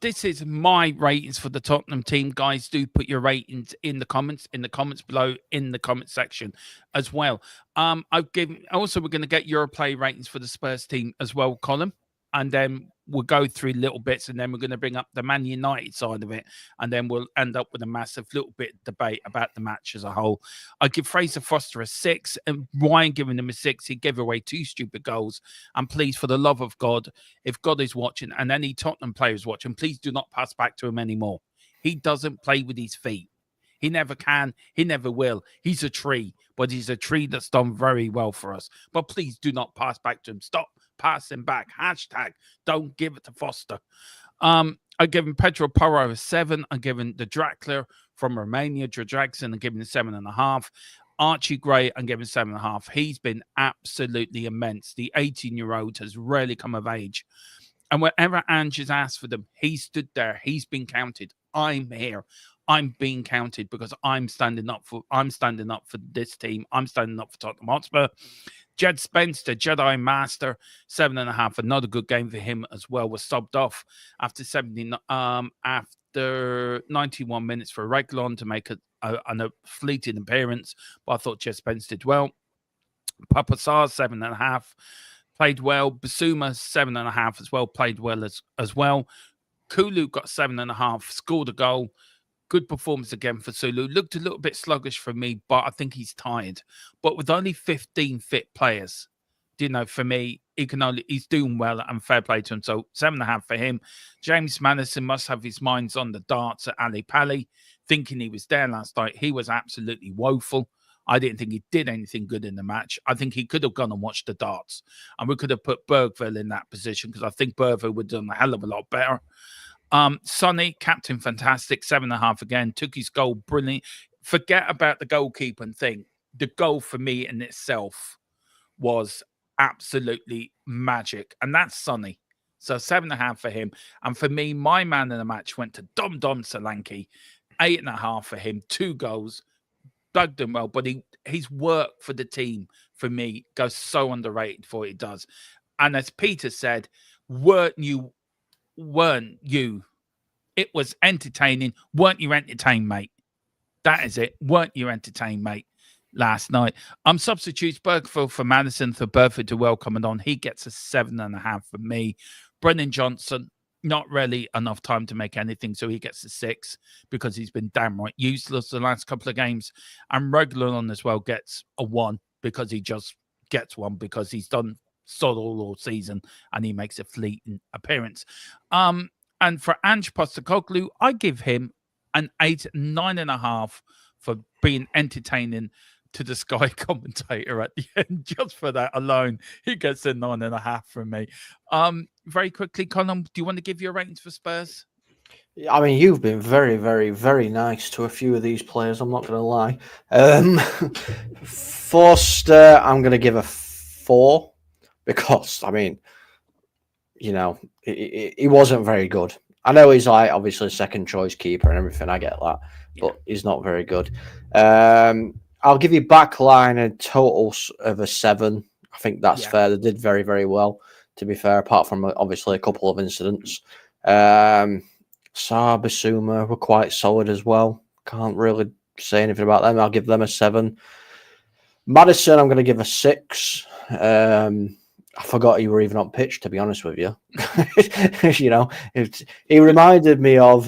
This is my ratings for the Tottenham team. Guys, do put your ratings in the comments below, in the comment section as well. We're going to get Europlay ratings for the Spurs team as well, Colm. and then we'll go through little bits, and then we're going to bring up the Man United side of it, and then we'll end up with a massive little bit of debate about the match as a whole. I give Fraser Foster a 6, and why I'm giving him a 6, he gave away 2 stupid goals. And please, for the love of God, if God is watching and any Tottenham players watching, please do not pass back to him anymore. He doesn't play with his feet. He never can. He never will. He's a tree, but he's a tree that's done very well for us. But please do not pass back to him. Stop passing back. Hashtag don't give it to Foster. I give him Pedro Porro a 7. I'm giving the Draxler from Romania, Draxler, I'm giving him 7.5. Archie Gray, I'm giving 7.5. He's been absolutely immense. The 18-year-old has really come of age. And whenever Ange has asked for them, he stood there. He's been counted. I'm here. I'm being counted because I'm standing up for this team. I'm standing up for Tottenham Hotspur. Jed Spencer, Jedi Master, 7.5. Another good game for him as well. Was subbed off after 91 minutes for Reguilon to make a fleeting appearance. But I thought Jed Spencer did well. Papa Sarr, 7.5. Played well. Basuma, 7.5 as well. Played well as well. Kulu got 7.5. Scored a goal. Good performance again for Sulu. Looked a little bit sluggish for me, but I think he's tired. But with only 15 fit players, for me, he's doing well and fair play to him. So 7.5 for him. James Madison must have his minds on the darts at Ali Pali, thinking he was there last night. He was absolutely woeful. I didn't think he did anything good in the match. I think he could have gone and watched the darts. And we could have put Bergville in that position because I think Bergville would have done a hell of a lot better. Sonny, captain, fantastic, 7.5 again. Took his goal, brilliant. Forget about the goalkeeper thing. The goal for me in itself was absolutely magic, and that's Sonny. So 7.5 for him. And for me, my man in the match went to Dom Solanke, 8.5 for him. 2 goals, bugged him well, but his work for the team for me goes so underrated for what he does. And as Peter said, weren't you? It was entertaining. Weren't you entertained, mate? That is it. Weren't you entertained, mate? Last night. Substitutes Bergville for Madison for Burford to welcome on. He gets a 7.5 for me. Brennan Johnson, not really enough time to make anything, so he gets a 6 because he's been damn right useless the last couple of games. And Reguilon as well gets a 1 because he just gets 1 because he's done solid all season and he makes a fleeting appearance. And for Ange Postecoglou, I give him an 9.5 for being entertaining to the Sky commentator at the end. Just for that alone, he gets a 9.5 from me. Very quickly, Colm, do you want to give your ratings for Spurs? I mean, you've been very, very, very nice to a few of these players. I'm not going to lie. Forster, I'm going to give a 4 because, I mean, he wasn't very good. I know he's like obviously second choice keeper and everything. I get that, but he's not very good. I'll give you backline a total of a 7. I think that's fair. They did very, very well, to be fair, apart from obviously a couple of incidents. Sarr, Basuma were quite solid as well. Can't really say anything about them. I'll give them a 7. Madison, I'm going to give a 6. I forgot you were even on pitch, to be honest with you. He reminded me of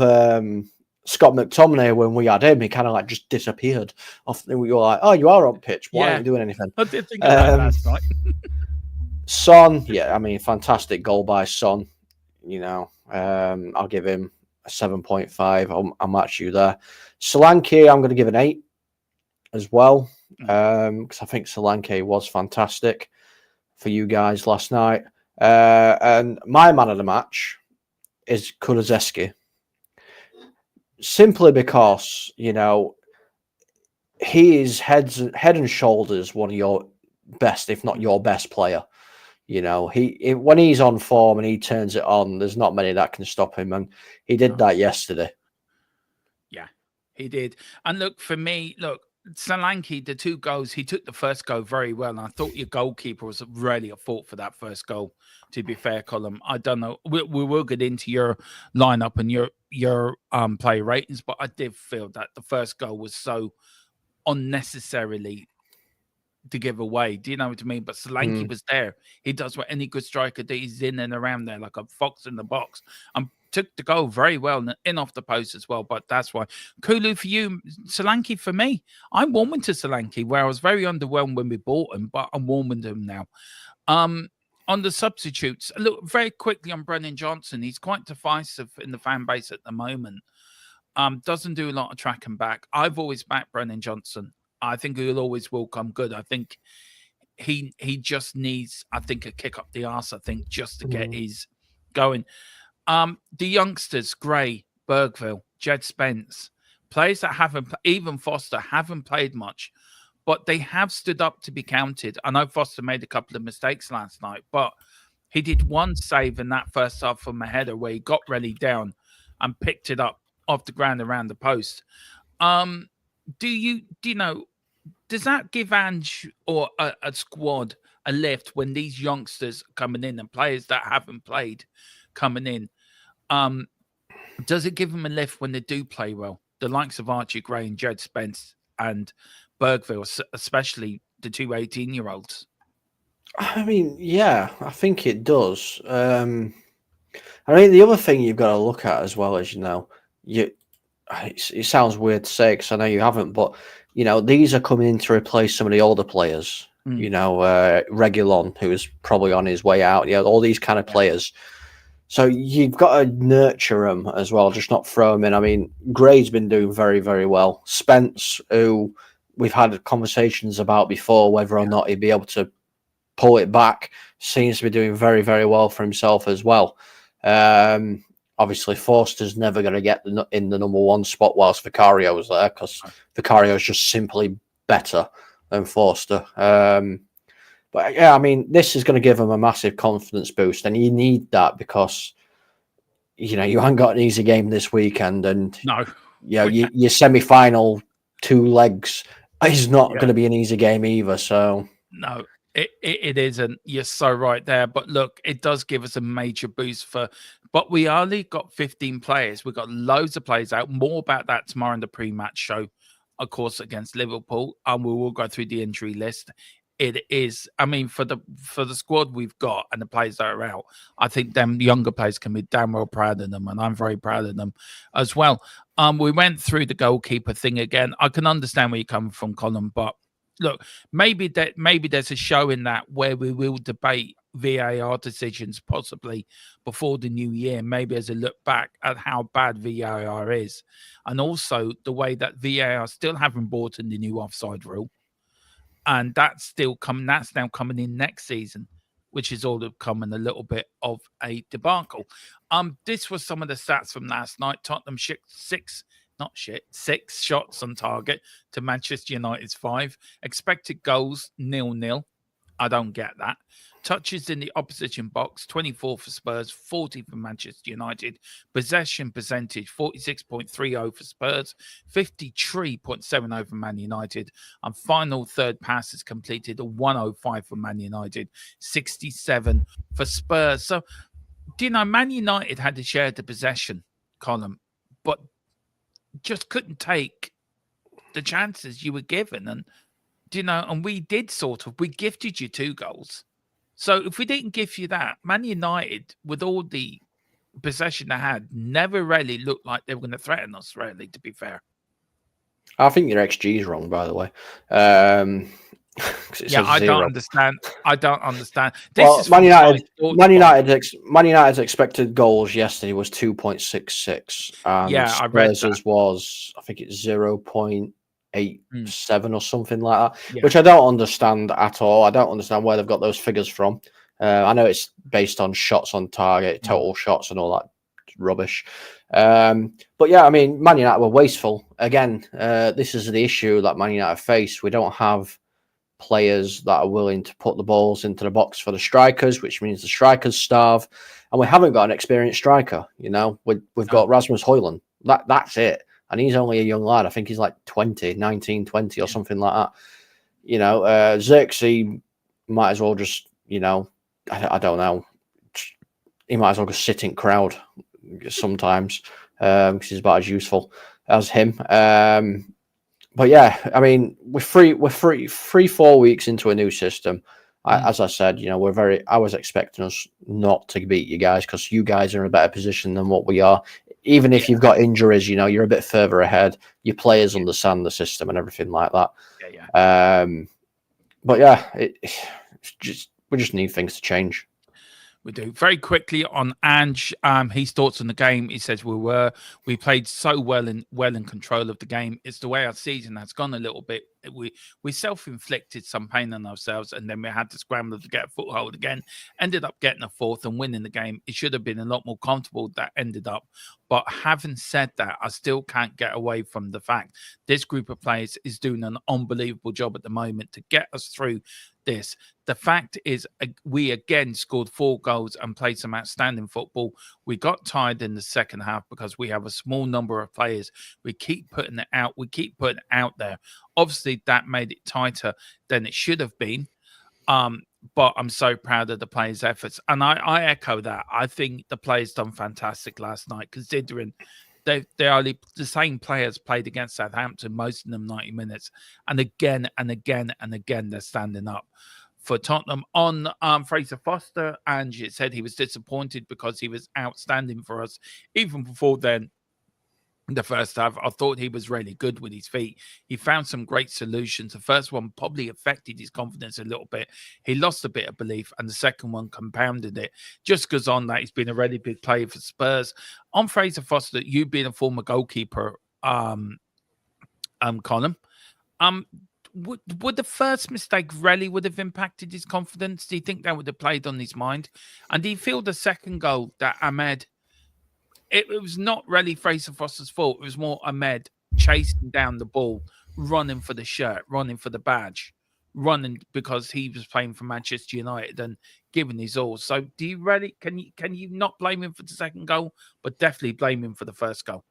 Scott McTominay when we had him. He kind of like just disappeared. Often we were like, "Oh, you are on pitch. Why aren't you doing anything?" I did think about that last night. Son, I mean, fantastic goal by Son. I'll give him a 7.5. I'll match you there. Solanke, I'm going to give an 8 as well because I think Solanke was fantastic for you guys last night. And my man of the match is Kulusevski. Simply because, he is head and shoulders one of your best, if not your best player. When he's on form and he turns it on, there's not many that can stop him. And he did that yesterday. Yeah, he did. And look, for me, Solanke, the 2 goals, he took the first goal very well. And I thought your goalkeeper was really at fault for that first goal, to be fair, Colm. I don't know. We will get into your lineup and your play ratings, but I did feel that the first goal was so unnecessarily to give away. Do you know what I mean? But Solanke was there. He does what any good striker does. He's in and around there like a fox in the box. And took the goal very well in off the post as well. But that's why. Kulu for you, Solanke for me. I'm warming to Solanke, where I was very underwhelmed when we bought him, but I'm warming to him now. On the substitutes, look very quickly on Brennan Johnson. He's quite divisive in the fan base at the moment. Doesn't do a lot of tracking back. I've always backed Brennan Johnson. I think he'll always will come good. I think he just needs, I think, a kick up the arse, I think, just to get his going. The youngsters, Gray, Bergville, Jed Spence, players that haven't, even Foster, haven't played much, but they have stood up to be counted. I know Foster made a couple of mistakes last night, but he did one save in that first half from a header where he got really down and picked it up off the ground around the post. Do you know, does that give Ange or a squad a lift when these youngsters are coming in and players that haven't played coming in? Does it give them a lift when they do play well? The likes of Archie Gray and Jed Spence and Bergville, especially the two 18-year-olds. I mean, yeah, I think it does. I mean, the other thing you've got to look at as well is, it sounds weird to say because I know you haven't, but these are coming in to replace some of the older players. Reguilon, who is probably on his way out. All these kind of players. So you've got to nurture them as well, just not throw them in. I mean, Gray's been doing very, very well. Spence, who we've had conversations about before, whether or not he'd be able to pull it back, seems to be doing very, very well for himself as well. Obviously, Forster's never going to get in the number one spot whilst Vicario's there, because Vicario's just simply better than Forster. But yeah, I mean, this is going to give him a massive confidence boost, and you need that because you haven't got an easy game this weekend, and your semi-final 2 legs is not going to be an easy game either. So no, it isn't. You're so right there. But look, it does give us a major boost but we only got 15 players. We've got loads of players out. More about that tomorrow in the pre-match show, of course, against Liverpool, and we will go through the injury list. It is, I mean, for the squad we've got and the players that are out, I think them younger players can be damn well proud of them, and I'm very proud of them as well. We went through the goalkeeper thing again. I can understand where you're coming from, Colin, but look, maybe there's a show in that where we will debate VAR decisions possibly before the new year, maybe as a look back at how bad VAR is, and also the way that VAR still haven't brought in the new offside rule. And that's now coming in next season, which is all becoming a little bit of a debacle. This was some of the stats from last night. Tottenham 6 shots on target to Manchester United's 5. Expected goals 0-0. I don't get that. Touches in the opposition box, 24 for Spurs, 40 for Manchester United. Possession percentage, 46.30 for Spurs, 53.70 for Man United. And final third passes completed, a 105 for Man United, 67 for Spurs. So, Man United had to share the possession column, but just couldn't take the chances you were given. And, and we did we gifted you 2 goals. So if we didn't give you that, Man United, with all the possession they had, never really looked like they were going to threaten us, really, to be fair. I think your XG is wrong, by the way. I don't understand. Man United's expected goals yesterday was 2.66. And I read that. Was, I think it's 0.87 or something like that, which I don't understand at all. I don't understand where they've got those figures from. I know it's based on shots on target, total shots and all that rubbish. But yeah, I mean, Man United were wasteful. Again, this is the issue that Man United face. We don't have players that are willing to put the balls into the box for the strikers, which means the strikers starve. And we haven't got an experienced striker. We've got Rasmus Højlund. That's it. And he's only a young lad. I think he's like 19, 20 or something like that. Xerxes might as well just, I don't know. He might as well just sit in crowd sometimes because he's about as useful as him. but yeah, I mean, we're 4 weeks into a new system. As I said, you know, I was expecting us not to beat you guys because you guys are in a better position than what we are. Even if you've got injuries, you know, you're a bit further ahead. Your players understand the system and everything like that. But yeah, we just need things to change. We do. Very quickly on Ange, his thoughts on the game. He says we played so well in control of the game. It's the way our season has gone a little bit. We self-inflicted some pain on ourselves, and then we had to scramble to get a foothold again. Ended up getting a fourth and winning the game. It should have been a lot more comfortable. That ended up. But having said that, I still can't get away from the fact this group of players is doing an unbelievable job at the moment to get us through this. The fact is, we again scored 4 goals and played some outstanding football. We got tired in the second half because we have a small number of players. We keep putting it out. We keep putting it out there. Obviously, that made it tighter than it should have been. But I'm so proud of the players' efforts. And I echo that. I think the players done fantastic last night, considering the same players played against Southampton, most of them 90 minutes. And again and again and again, they're standing up for Tottenham. On Fraser Foster, and it said he was disappointed because he was outstanding for us. Even before then, the first half, I thought he was really good with his feet. He found some great solutions. The first one probably affected his confidence a little bit. He lost a bit of belief, and the second one compounded it. Just because on that, he's been a really big player for Spurs. On Fraser Foster, you being a former goalkeeper, Colm, would the first mistake really would have impacted his confidence? Do you think that would have played on his mind? And do you feel the second goal that Ahmed, it was not really Fraser Foster's fault. It was more Ahmed chasing down the ball, running for the shirt, running for the badge, running because he was playing for Manchester United and giving his all. So do you really, can you not blame him for the second goal, but definitely blame him for the first goal?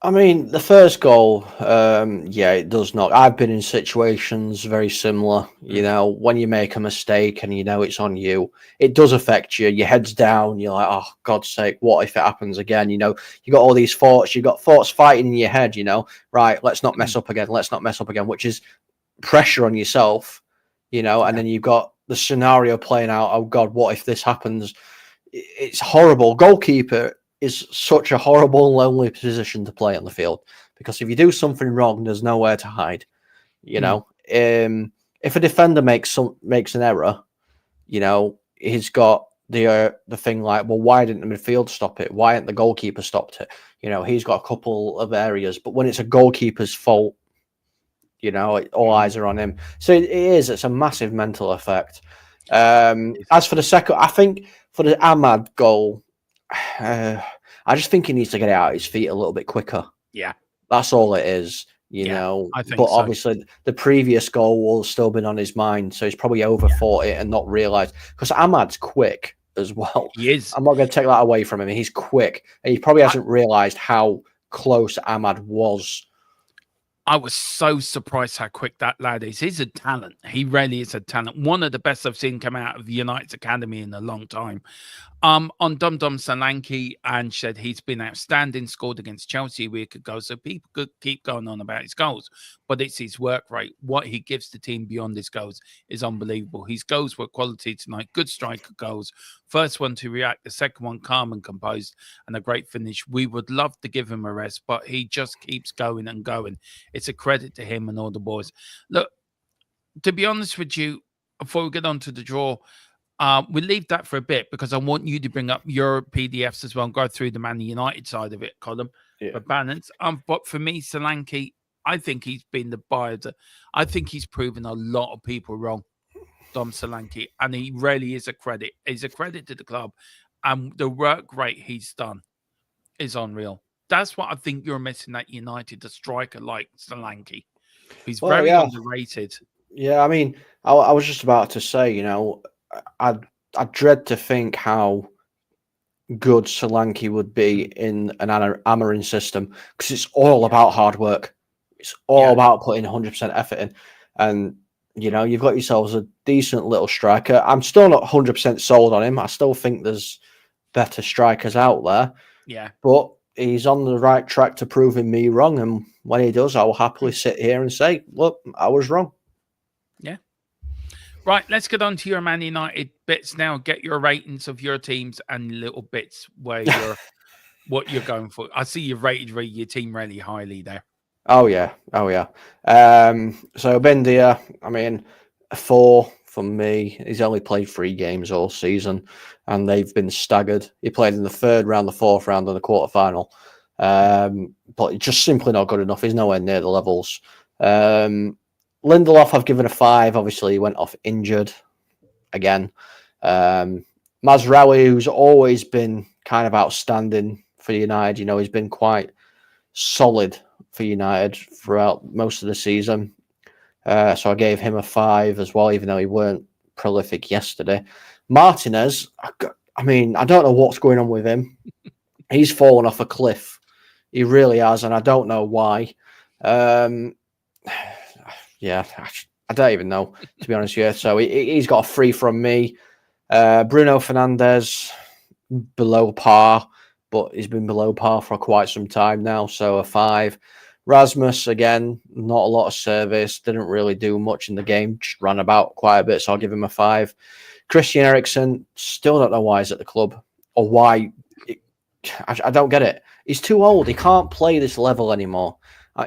I mean, the first goal, yeah, it does not. I've been in situations very similar. You know, when you make a mistake and you know it's on you, it does affect you. Your head's down. You're like, oh, God's sake, what if it happens again? You know, you got all these thoughts. You got thoughts fighting in your head. You know, right? Let's not mess up again. Let's not mess up again. Which is pressure on yourself. You know, and then you've got the scenario playing out. Oh God, what if this happens? It's horrible. Goalkeeper is such a horrible and lonely position to play on the field, because if you do something wrong, there's nowhere to hide. You know, if a defender makes an error, you know, he's got the thing like, well, why didn't the midfield stop it? Why didn't the goalkeeper stopped it? You know, he's got a couple of areas, but when it's a goalkeeper's fault, you know, all eyes are on him. So it's a massive mental effect. As for the second, I think for the Ahmad goal, I just think he needs to get it out of his feet a little bit quicker. Yeah. That's all it is, you know. I think but so. Obviously the previous goal will still been on his mind, so he's probably overthought it and not realised. Because Ahmad's quick as well. He is. I'm not going to take that away from him. He's quick. And he probably hasn't realised how close Ahmad was. I was so surprised how quick that lad is. He's a talent. He really is a talent. One of the best I've seen come out of the United's academy in a long time. On Dum Solanke, and said he's been outstanding, scored against Chelsea a week ago. So people could keep going on about his goals, but it's his work rate. What he gives the team beyond his goals is unbelievable. His goals were quality tonight. Good striker goals. First one to react, the second one calm and composed, and a great finish. We would love to give him a rest, but he just keeps going and going. It's a credit to him and all the boys. Look, to be honest with you, before we get on to the draw, we'll leave that for a bit because I want you to bring up your PDFs as well and go through the Man United side of it, Colm, for balance. But for me, Solanke, I think he's been the buyer. I think he's proven a lot of people wrong, Dom Solanke, and he really is a credit. He's a credit to the club, and the work rate he's done is unreal. That's what I think you're missing at United, a striker like Solanke. He's very underrated. Yeah, I mean, I was just about to say, you know, I dread to think how good Solanke would be in an Amarin system, because it's all about hard work. It's all about putting 100% effort in. And, you know, you've got yourselves a decent little striker. I'm still not 100% sold on him. I still think there's better strikers out there. Yeah. But he's on the right track to proving me wrong. And when he does, I will happily sit here and say, look, I was wrong. Yeah. Right, let's get on to your Man United bits now. Get your ratings of your teams and little bits where you're what you're going for. I see you've rated your team really highly there. Oh yeah. So Bendia, I mean, a 4 from me. He's only played 3 games all season, and they've been staggered. He played in the 3rd round, the 4th round, and the quarterfinal. But just simply not good enough. He's nowhere near the levels. Lindelof, I've given a 5. Obviously, he went off injured again. Mazraoui, who's always been kind of outstanding for United, he's been quite solid for United throughout most of the season. So I gave him a 5 as well, even though he weren't prolific yesterday. Martinez, I mean, I don't know what's going on with him. He's fallen off a cliff. He really has, and I don't know why. Yeah, I don't even know, to be honest with you. So he's got a 3 from me. Bruno Fernandes, below par, but he's been below par for quite some time now, so a 5. Rasmus, again, not a lot of service, didn't really do much in the game, just ran about quite a bit, so I'll give him a 5. Christian Eriksen, still don't know why he's at the club, or why. I don't get it. He's too old. He can't play this level anymore.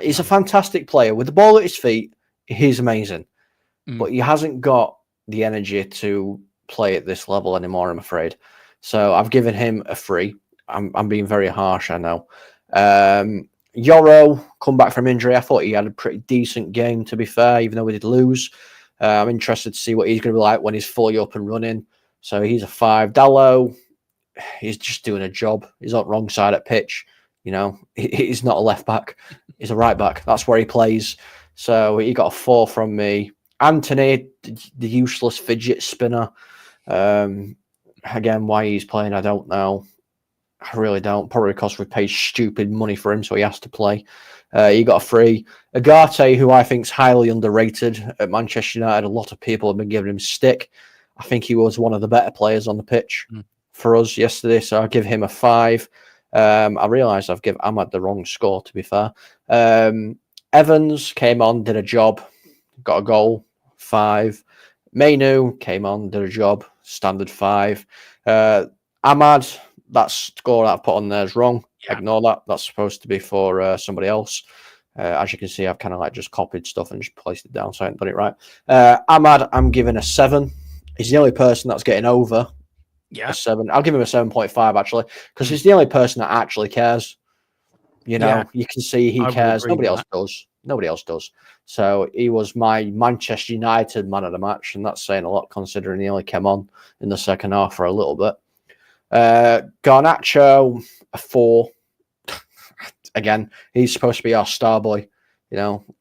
He's a fantastic player. With the ball at his feet, he's amazing. But he hasn't got the energy to play at this level anymore, I'm afraid. So I've given him a 3. I'm being very harsh, I know. Yoro, come back from injury. I thought he had a pretty decent game, to be fair, even though we did lose. I'm interested to see what he's going to be like when he's fully up and running. So he's a 5. Dallo, he's just doing a job. He's on the wrong side of pitch. He's not a left back. He's a right back. That's where he plays. So he got a 4 from me. Anthony, the useless fidget spinner. Again, why he's playing, I don't know. I really don't. Probably because we paid stupid money for him, so he has to play. He got a 3. Agate, who I think is highly underrated at Manchester United. A lot of people have been giving him stick. I think he was one of the better players on the pitch for us yesterday, so I'll give him a 5. I realised I've given Ahmad the wrong score, to be fair. Evans came on, did a job, got a goal, 5. Mainu came on, did a job, standard 5. Ahmad, that score that I've put on there is wrong. Yeah. Ignore that. That's supposed to be for somebody else. As you can see, I've kind of just copied stuff and just placed it down, so I haven't done it right. Ahmad, I'm giving a 7. He's the only person that's getting over a 7. I'll give him a 7.5, actually, because he's the only person that actually cares. You can see he cares. Nobody else does. So he was my Manchester United man of the match, and that's saying a lot considering he only came on in the second half for a little bit. Garnacho, a 4. Again, he's supposed to be our star boy.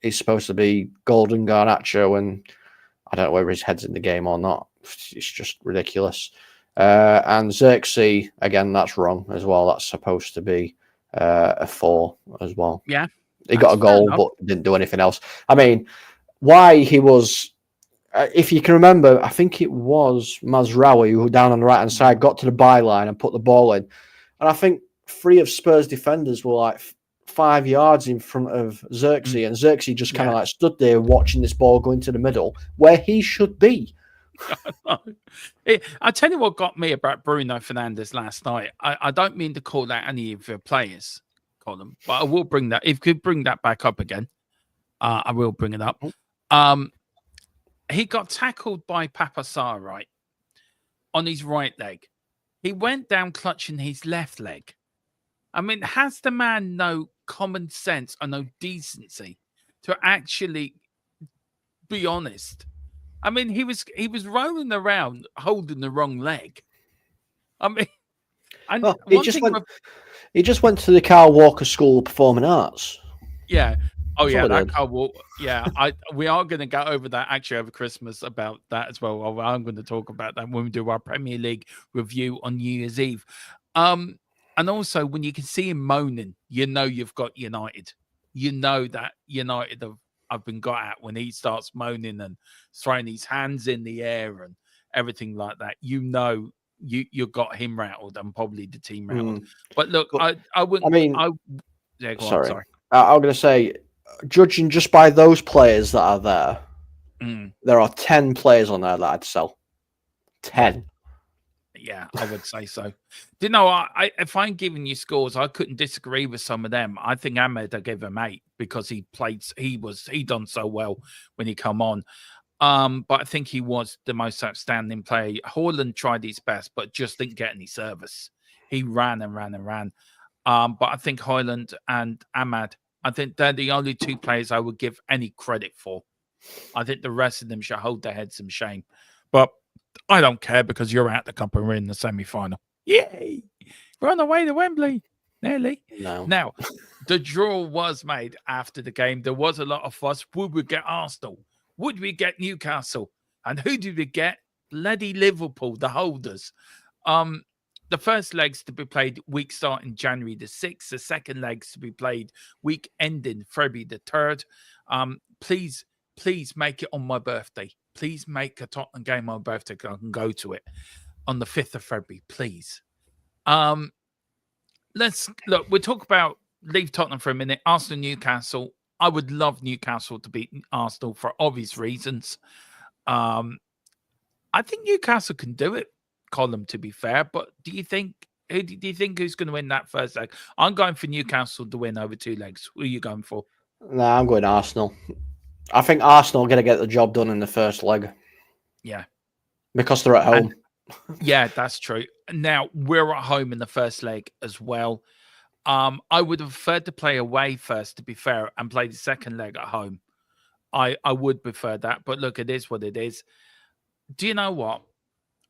He's supposed to be golden Garnacho, and I don't know whether his head's in the game or not. It's just ridiculous. And Xerxes, again, that's wrong as well. That's supposed to be a 4 as well. Yeah. He got a goal, but didn't do anything else. I mean, why he was... if you can remember, I think it was Mazraoui who down on the right-hand side got to the byline and put the ball in. And I think 3 of Spurs defenders were like 5 yards in front of Xerxes. And Xerxes just kind of stood there watching this ball go into the middle where he should be. I tell you what got me about Bruno Fernandes last night. I don't mean to call out any of your players, Colm, but I will bring that. If you could bring that back up again, I will bring it up. He got tackled by Papa Sarr, right, on his right leg. He went down clutching his left leg. I mean, has the man no common sense or no decency to actually be honest? I mean, he was rolling around holding the wrong leg. I mean, he just went to the Carl Walker School of Performing Arts. Yeah. Oh yeah, that Carl Walker. Yeah, we are going to go over that actually over Christmas about that as well. I'm going to talk about that when we do our Premier League review on New Year's Eve. And also, when you can see him moaning, you've got United. You know that United have been got at when he starts moaning and throwing his hands in the air and everything like that. you got him rattled and probably the team rattled. But look, But, I wouldn't. I mean, Yeah, go on, sorry. sorry. I'm going to say, judging just by those players that are there, there are 10 players on there that I'd sell. 10. Yeah, I would say so. You know, if I'm giving you scores, I couldn't disagree with some of them. I think Ahmed, I gave him 8 because he done so well when he come on. But I think he was the most outstanding player. Haaland tried his best, but just didn't get any service. He ran and ran and ran. But I think Haaland and Ahmad, I think they're the only 2 players I would give any credit for. I think the rest of them should hold their heads in shame. But I don't care because you're out the cup and we're in the semi-final. Yay! We're on the way to Wembley. Nearly. No. Now, the draw was made after the game. There was a lot of fuss. Would we get Arsenal? Would we get Newcastle? And who did we get? Bloody Liverpool, the holders. The first legs to be played week starting January the 6th. The second legs to be played week ending February the 3rd. Please make it on my birthday. Please make a Tottenham game on my birthday because I can go to it on the 5th of February, please. Let's look. We'll talk about leave Tottenham for a minute. Arsenal, Newcastle. I would love Newcastle to beat Arsenal for obvious reasons. I think Newcastle can do it, Colm, to be fair. But do you think who's going to win that first leg? I'm going for Newcastle to win over 2 legs. Who are you going for? No, I'm going Arsenal. I think Arsenal are going to get the job done in the first leg. Yeah. Because they're at home. Yeah, that's true. Now, we're at home in the first leg as well. I would have preferred to play away first, to be fair, and play the second leg at home. I would prefer that. But look, it is what it is. Do you know what?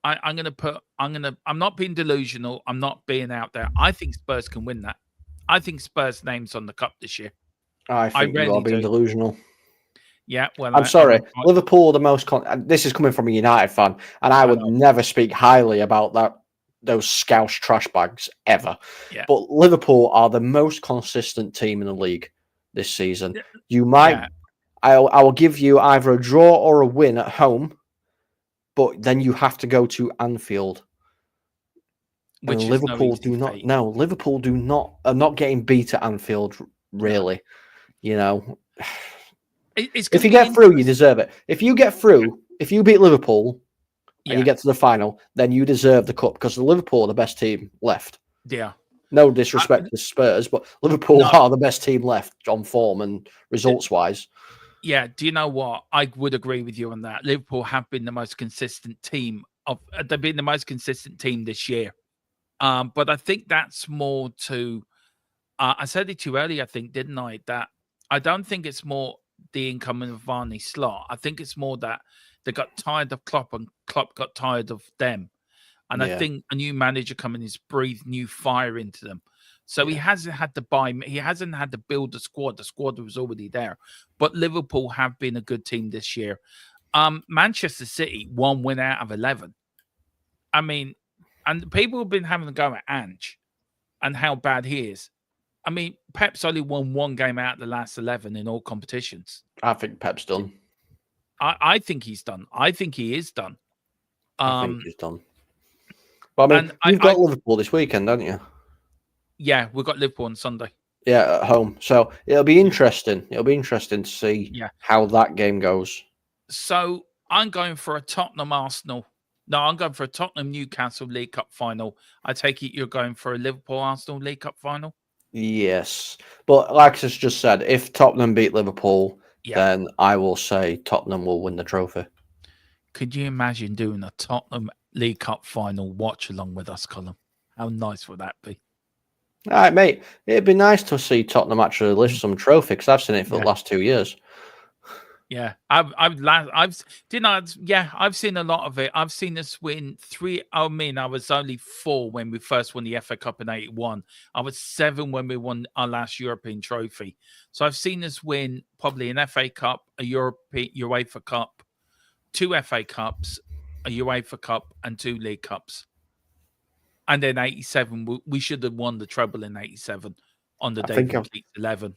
I'm not being delusional. I'm not being out there. I think Spurs can win that. I think Spurs' name's on the cup this year. I think you are being delusional. Yeah, well, I'm sorry. Liverpool are the most. This is coming from a United fan, and I would never speak highly about those Scouse trash bags ever. Yeah. But Liverpool are the most consistent team in the league this season. You might, I will give you either a draw or a win at home, but then you have to go to Anfield. Which and Liverpool do not. Fate. No, Liverpool do not. Are not getting beat at Anfield. Really, you know. If you get through, you deserve it. If you get through, if you beat Liverpool and you get to the final, then you deserve the cup because Liverpool are the best team left. Yeah. No disrespect to Spurs, but Liverpool are the best team left on form and results-wise. Yeah. Do you know what? I would agree with you on that. Liverpool have been the most consistent team they've been the most consistent team this year. But I think that's more to. I said it to you earlier, I think, didn't I? That I don't think it's more the incoming of Varney Slot. I think it's more that they got tired of Klopp and Klopp got tired of them. And I think a new manager coming has breathed new fire into them. So he hasn't had to build the squad. The squad was already there. But Liverpool have been a good team this year. Manchester City, 1 win out of 11. I mean, and people have been having a go at Ange and how bad he is. I mean, Pep's only won 1 game out of the last 11 in all competitions. I think Pep's done. I think he's done. I think he is done. I think he's done. But I mean, you've got Liverpool this weekend, don't you? Yeah, we've got Liverpool on Sunday. Yeah, at home. So it'll be interesting. It'll be interesting to see how that game goes. So I'm going for a Tottenham Arsenal. No, I'm going for a Tottenham Newcastle League Cup final. I take it you're going for a Liverpool Arsenal League Cup final? Yes. But like I just said, if Tottenham beat Liverpool, then I will say Tottenham will win the trophy. Could you imagine doing a Tottenham League Cup final watch along with us, Colm? How nice would that be? All right, mate. It'd be nice to see Tottenham actually lift some trophy because I've seen it for the last 2 years. Yeah, I've seen a lot of it. I've seen us win 3. I mean, I was only 4 when we first won the FA Cup in '81. I was 7 when we won our last European trophy. So I've seen us win probably an FA Cup, a UEFA Cup, 2 FA Cups, a UEFA Cup, and 2 League Cups. And then '87, we should have won the treble in '87 on the day of 11.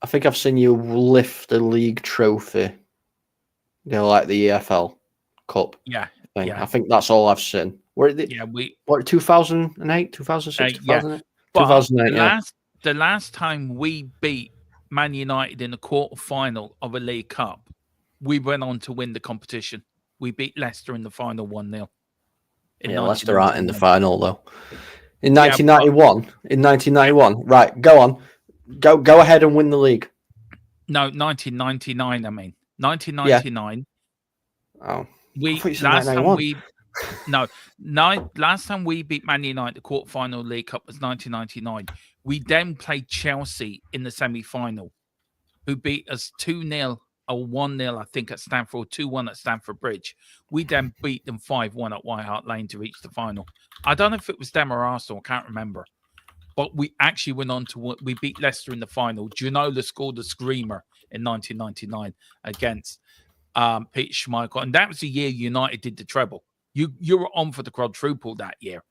I think I've seen you lift a league trophy, like the EFL Cup. Yeah, I think that's all I've seen. What 2008, 2006, yeah. 2008? But 2008, the last time we beat Man United in the quarterfinal of a League Cup, we went on to win the competition. We beat Leicester in the final 1-0. Yeah, Leicester aren't in the final though. In Yeah, 1991. Right, go on. Go ahead and win the league. No, 1999, I mean. 1999. Yeah. Oh. Last time we beat Man United, the quarterfinal League Cup was 1999. We then played Chelsea in the semi-final, who beat us 2-0 or 1-0, I think, at Stamford, 2-1 at Stamford Bridge. We then beat them 5-1 at White Hart Lane to reach the final. I don't know if it was them or Arsenal, I can't remember. But we actually went on to we beat Leicester in the final. Ginola scored a screamer in 1999 against Peter Schmeichel, and that was the year United did the treble. You were on for the quadruple that year,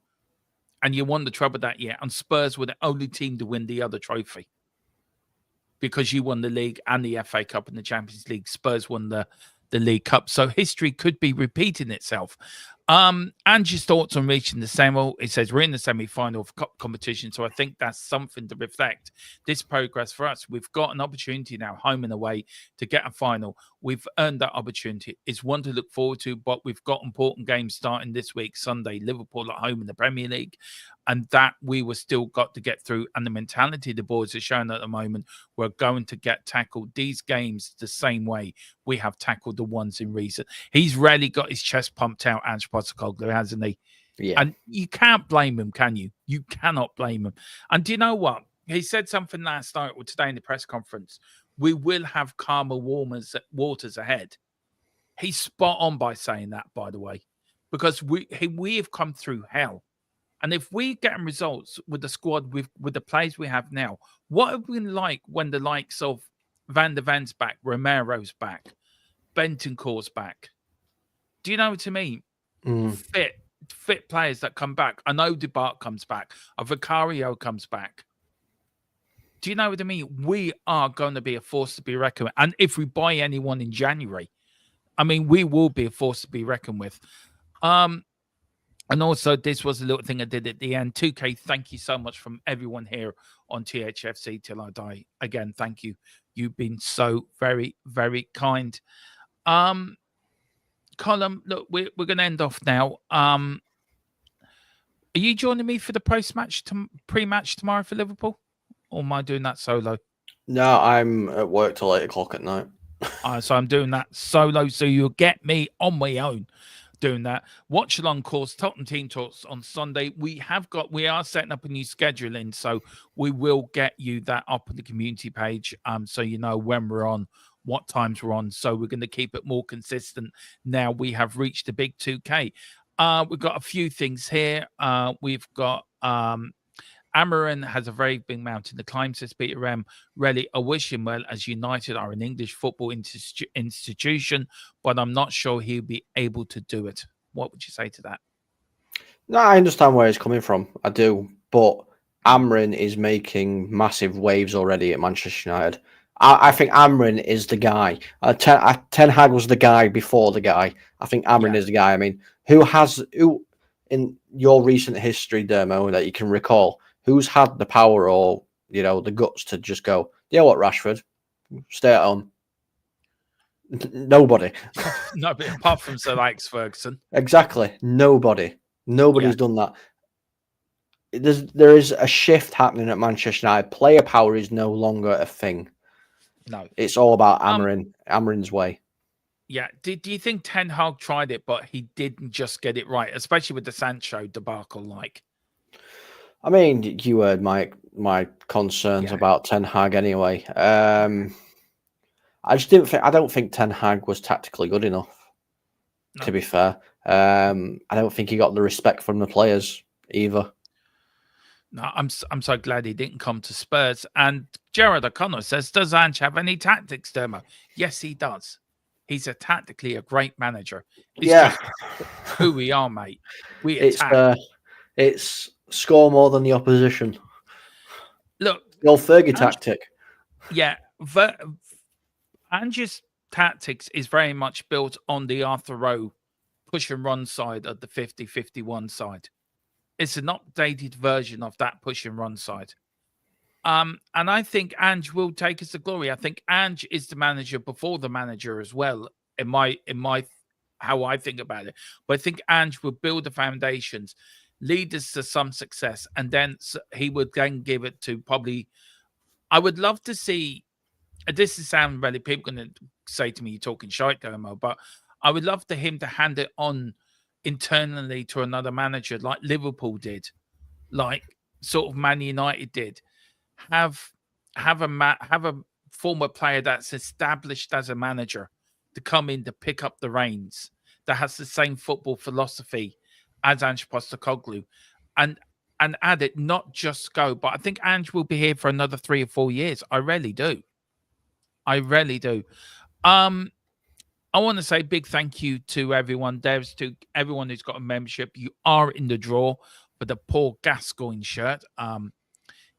and you won the treble that year. And Spurs were the only team to win the other trophy because you won the league and the FA Cup and the Champions League. Spurs won the League Cup, so history could be repeating itself. Angie's thoughts on reaching the semi. It says we're in the semi-final of cup competition, so I think that's something to reflect this progress for us. We've got an opportunity now, home and away, to get a final. We've earned that opportunity. It's one to look forward to, but we've got important games starting this week, Sunday, Liverpool at home in the Premier League, and that we were still got to get through. And the mentality the boys are showing at the moment, we're going to get tackled these games the same way we have tackled the ones in recent. He's rarely got his chest pumped out, Ange Postecoglou, hasn't he? Yeah. And you can't blame him, can you? You cannot blame him. And do you know what? He said something last night or today in the press conference. We will have calmer waters ahead. He's spot on by saying that, by the way, because we have come through hell. And if we get results with the squad, with the players we have now, what have we like when the likes of Van der Ven's back, Romero's back, Bentancur's back? Do you know what I mean? Fit players that come back. I know Debart comes back. A Vicario comes back. Do you know what I mean? We are going to be a force to be reckoned with. And if we buy anyone in January, I mean, we will be a force to be reckoned with. And also, this was a little thing I did at the end. 2K, thank you so much from everyone here on THFC Till I Die. Again, thank you. You've been so very, very kind. Colm, look, we're going to end off now. Are you joining me for the pre-match tomorrow for Liverpool? Or am I doing that solo? No, I'm at work till 8 o'clock at night. So I'm doing that solo. So you'll get me on my own doing that. Watch along course, Tottenham Team Talks on Sunday. We are setting up a new scheduling, so we will get you that up on the community page, so you know when we're on, what times we're on. So we're going to keep it more consistent now we have reached the big 2K. We've got a few things here. We've got Amarin has a very big mountain to climb, says Peter M. Really, I wish him well, as United are an English football institution, but I'm not sure he'll be able to do it. What would you say to that? No, I understand where he's coming from. I do. But Amarin is making massive waves already at Manchester United. I think Amarin is the guy. Ten Hag was the guy before the guy. I think Amarin is the guy. I mean, who in your recent history, Dermo, that you can recall, who's had the power or, the guts to just go, what, Rashford? Stay at home. Nobody. No, but apart from Sir Alex Ferguson. Exactly. Nobody's done that. There is a shift happening at Manchester United. Player power is no longer a thing. No. It's all about Amarin's way. Yeah. Do you think Ten Hag tried it, but he didn't just get it right, especially with the Sancho debacle? I mean, you heard my concerns about Ten Hag anyway. I don't think Ten Hag was tactically good enough. No. To be fair, I don't think he got the respect from the players either. No, I'm so glad he didn't come to Spurs. And Jared O'Connor says, "Does Ange have any tactics, Dermo?" Yes, he does. He's tactically a great manager. It's just who we are, mate. We attack. It's score more than the opposition. Look, the old Fergie tactic. Yeah, Ange's tactics is very much built on the Arthur Rowe push and run side of the 50-51 side. It's an updated version of that push and run side. And I think Ange will take us to glory. I think Ange is the manager before the manager as well, in my how I think about it. But I think Ange will build the foundations, lead us to some success, and then he would then give it to probably. I would love to see. This is sound really. People are going to say to me, "You're talking shite, Dermo," but I would love for him to hand it on internally to another manager, like Liverpool did, like sort of Man United did. Have a former player that's established as a manager to come in to pick up the reins, that has the same football philosophy as Ange Postecoglou, and add it, not just go. But I think Ange will be here for another 3 or 4 years. I really do. I really do. I want to say big thank you to everyone, devs, to everyone who's got a membership. You are in the draw for the Paul Gascoigne shirt.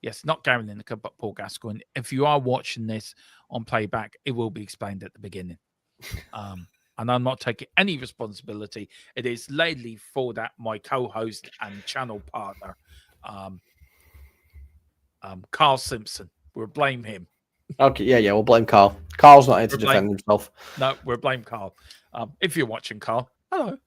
Yes, not Gary Lineker, but Paul Gascoigne. If you are watching this on playback, it will be explained at the beginning. And I'm not taking any responsibility. It is lately for that my co-host and channel partner, Carl Simpson. We'll blame him. Okay, yeah, we'll blame Carl. Carl's not here to defend himself. No, we'll blame Carl. If you're watching, Carl, hello.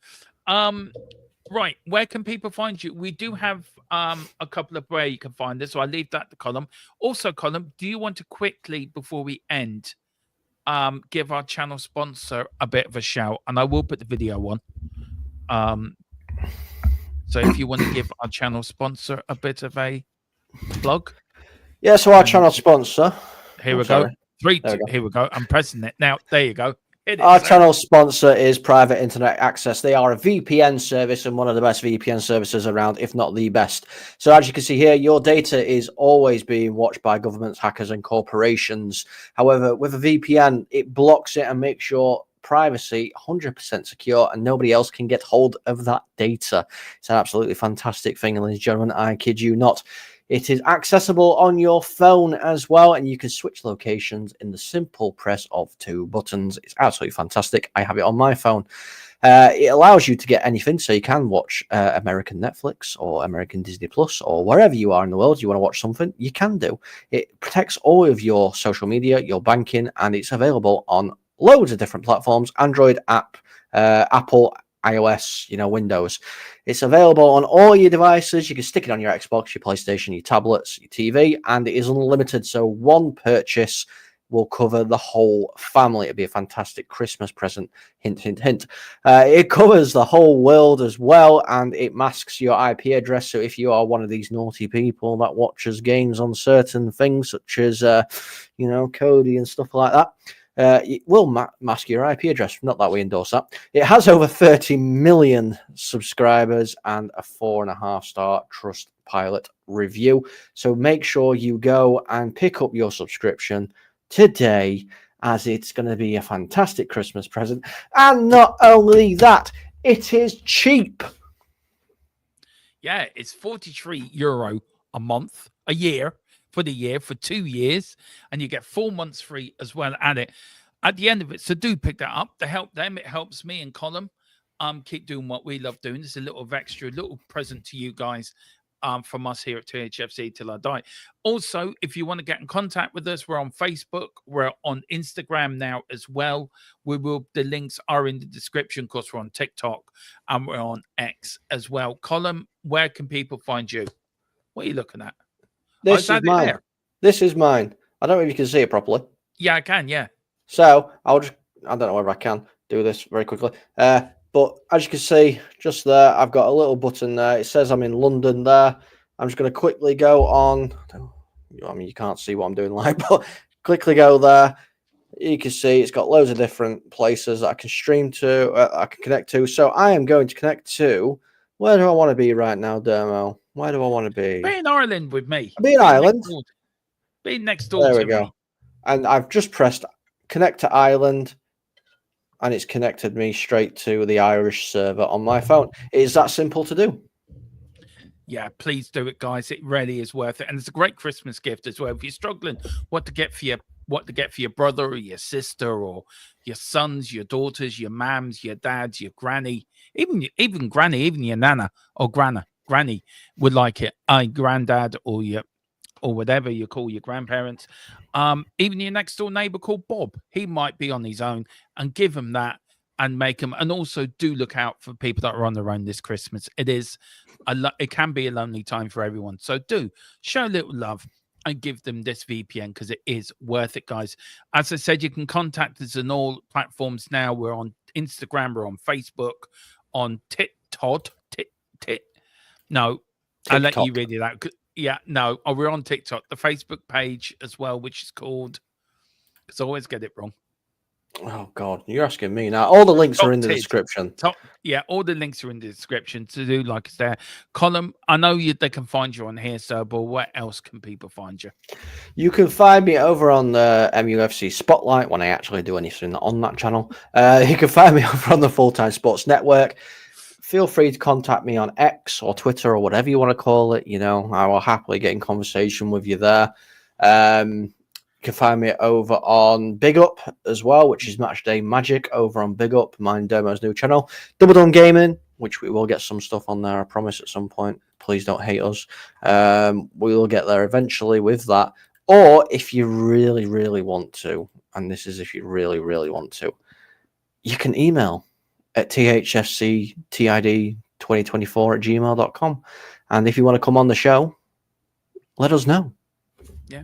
Right, where can people find you? We do have a couple of where you can find us, so I leave that to Colm. Also, Colm, do you want to quickly, before we end, give our channel sponsor a bit of a shout? And I will put the video on. So if you want to give our channel sponsor a bit of a plug. Yeah, so our channel sponsor. Here we go. Here we go. I'm pressing it. Now, there you go. Our channel sponsor is Private Internet Access. They are a VPN service and one of the best VPN services around, if not the best. So as you can see here, your data is always being watched by governments, hackers, and corporations. However, with a VPN, it blocks it and makes your privacy 100% secure, and nobody else can get hold of that data. It's an absolutely fantastic thing, and ladies and gentlemen, I kid you not. It is accessible on your phone as well, and you can switch locations in the simple press of 2 buttons. It's absolutely fantastic. I have it on my phone. It allows you to get anything, so you can watch American Netflix or American Disney Plus or wherever you are in the world. You want to watch something, you can do. It protects all of your social media, your banking, and it's available on loads of different platforms: Android app, Apple, iOS, Windows. It's available on all your devices. You can stick it on your Xbox, your PlayStation, your tablets, your TV, and it is unlimited. So one purchase will cover the whole family. It'd be a fantastic Christmas present. Hint, hint, hint. It covers the whole world as well, and it masks your IP address. So if you are one of these naughty people that watches games on certain things, such as, Cody and stuff like that, it will mask your IP address. Not that we endorse that. It has over 30 million subscribers and a 4.5-star Trustpilot review. So make sure you go and pick up your subscription today, as it's going to be a fantastic Christmas present. And not only that, it is cheap. Yeah, it's €43 a month, a year. For the year, for 2 years, and you get 4 months free as well at the end of it. So do pick that up to help them. It helps me and Colm keep doing what we love doing. It's a little extra, little present to you guys from us here at THFC Till I Die. Also, if you want to get in contact with us, we're on Facebook, we're on Instagram now as well. The links are in the description. Of course, we're on TikTok and we're on X as well. Colm, where can people find you? What are you looking at? This is mine. This is mine. I don't know if you can see it properly. Yeah, I can, yeah. So I don't know whether I can do this very quickly. But as you can see, just there, I've got a little button there. It says I'm in London there. I'm just going to quickly go on. I mean, you can't see what I'm doing live, but quickly go there. You can see it's got loads of different places that I can stream to, I can connect to. So I am going to connect to, where do I want to be right now, Dermo? Where do I want to be? Be in Ireland with me. Be in Ireland. Be next door there to we go. me. And I've just pressed connect to Ireland, and it's connected me straight to the Irish server on my phone. It is that simple to do. Yeah, please do it, guys. It really is worth it. And it's a great Christmas gift as well. If you're struggling what to get for your what to get for your brother or your sister or your sons, your daughters, your mams, your dads, your granny, even granny, even your nana or granny would like it. Granddad or whatever you call your grandparents. Even your next door neighbor called Bob, he might be on his own, and give him that and make them. And also do look out for people that are on their own this Christmas. It can be a lonely time for everyone. So do show a little love and give them this VPN because it is worth it, guys. As I said, you can contact us on all platforms now. We're on Instagram, we're on Facebook, on TikTok. No, I'll let you read it out. Yeah, no. Oh, we're on TikTok, the Facebook page as well, which is called, because I always get it wrong. Oh, God, you're asking me now. All the links are in the description. All the links are in the description to do like it's there. Colm, I know they can find you on here, sir, but where else can people find you? You can find me over on the MUFC Spotlight when I actually do anything on that channel. You can find me over on the Full Time Sports Network. Feel free to contact me on X or Twitter or whatever you want to call it. You know, I will happily get in conversation with you there. You can find me over on Big Up as well, which is Matchday Magic over on Big Up, mine Dermo's new channel. Double Done Gaming, which we will get some stuff on there, I promise, at some point. Please don't hate us. We will get there eventually with that. Or if you really, really want to, and this is if you really, really want to, you can email at thfctid2024@gmail.com. And if you want to come on the show, let us know. Yeah.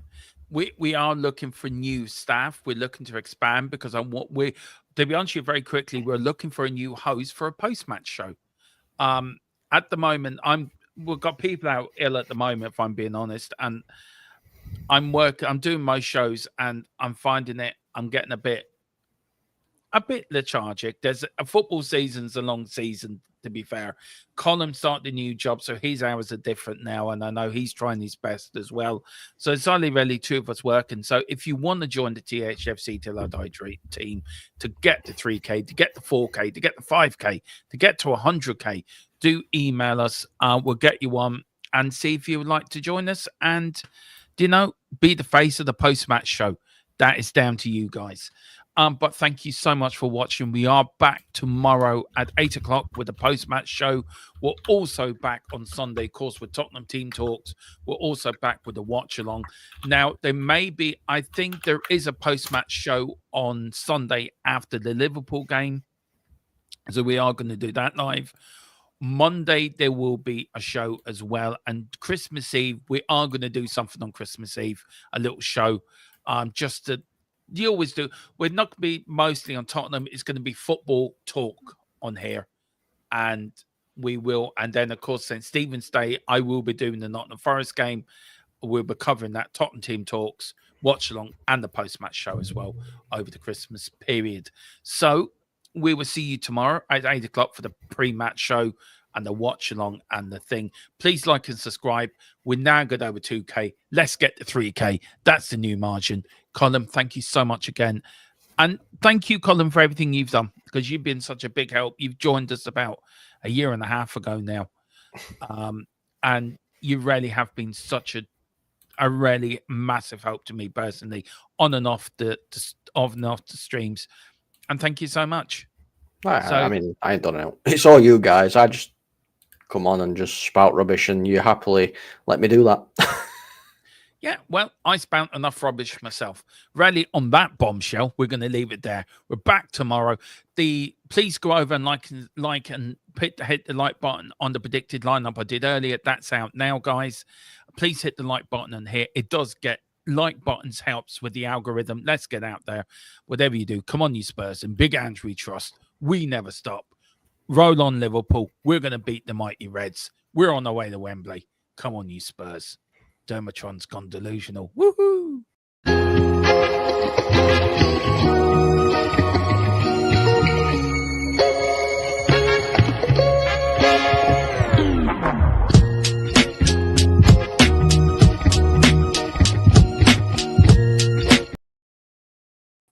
We are looking for new staff. We're looking to expand because to be honest with you very quickly, we're looking for a new host for a post-match show. At the moment, we've got people out ill at the moment, if I'm being honest, and I'm doing most shows and I'm finding I'm getting a bit lethargic. There's a football season's a long season, to be fair. Colm started a new job, so his hours are different now, and I know he's trying his best as well. So it's only really two of us working. So if you want to join the THFC Till I Die team to get to 3K, to get to 4K, to get to 5K, to get to 100K, do email us. We'll get you on and see if you would like to join us and, be the face of the post-match show. That is down to you guys. But thank you so much for watching. We are back tomorrow at 8 o'clock with the post-match show. We're also back on Sunday, of course, with Tottenham Team Talks. We're also back with the watch-along. Now, I think there is a post-match show on Sunday after the Liverpool game. So we are going to do that live. Monday, there will be a show as well. And Christmas Eve, we are going to do something on Christmas Eve, a little show, just to... You always do. We're not going to be mostly on Tottenham. It's going to be football talk on here. And we will. And then, of course, St. Stephen's Day, I will be doing the Nottingham Forest game. We'll be covering that Tottenham Team Talks, watch along, and the post-match show as well over the Christmas period. So we will see you tomorrow at 8 o'clock for the pre-match show and the watch along and the thing. Please like and subscribe. We're now good over 2K. Let's get to 3K. That's the new margin. Colm, thank you so much again. And thank you, Colm, for everything you've done because you've been such a big help. You've joined us about a year and a half ago now. And you really have been such a really massive help to me personally on and off the streams. And thank you so much. I mean, I ain't done it. It's all you guys. I just come on and just spout rubbish and you happily let me do that. Yeah, well, I spout enough rubbish myself. Really, on that bombshell, we're going to leave it there. We're back tomorrow. Please go over and like and hit the like button on the predicted lineup I did earlier. That's out now, guys. Please hit the like button on here. It does get like buttons helps with the algorithm. Let's get out there. Whatever you do, come on, you Spurs and Big Andrew we trust. We never stop. Roll on, Liverpool. We're going to beat the mighty Reds. We're on our way to Wembley. Come on, you Spurs. Dermatron's gone delusional. Woohoo!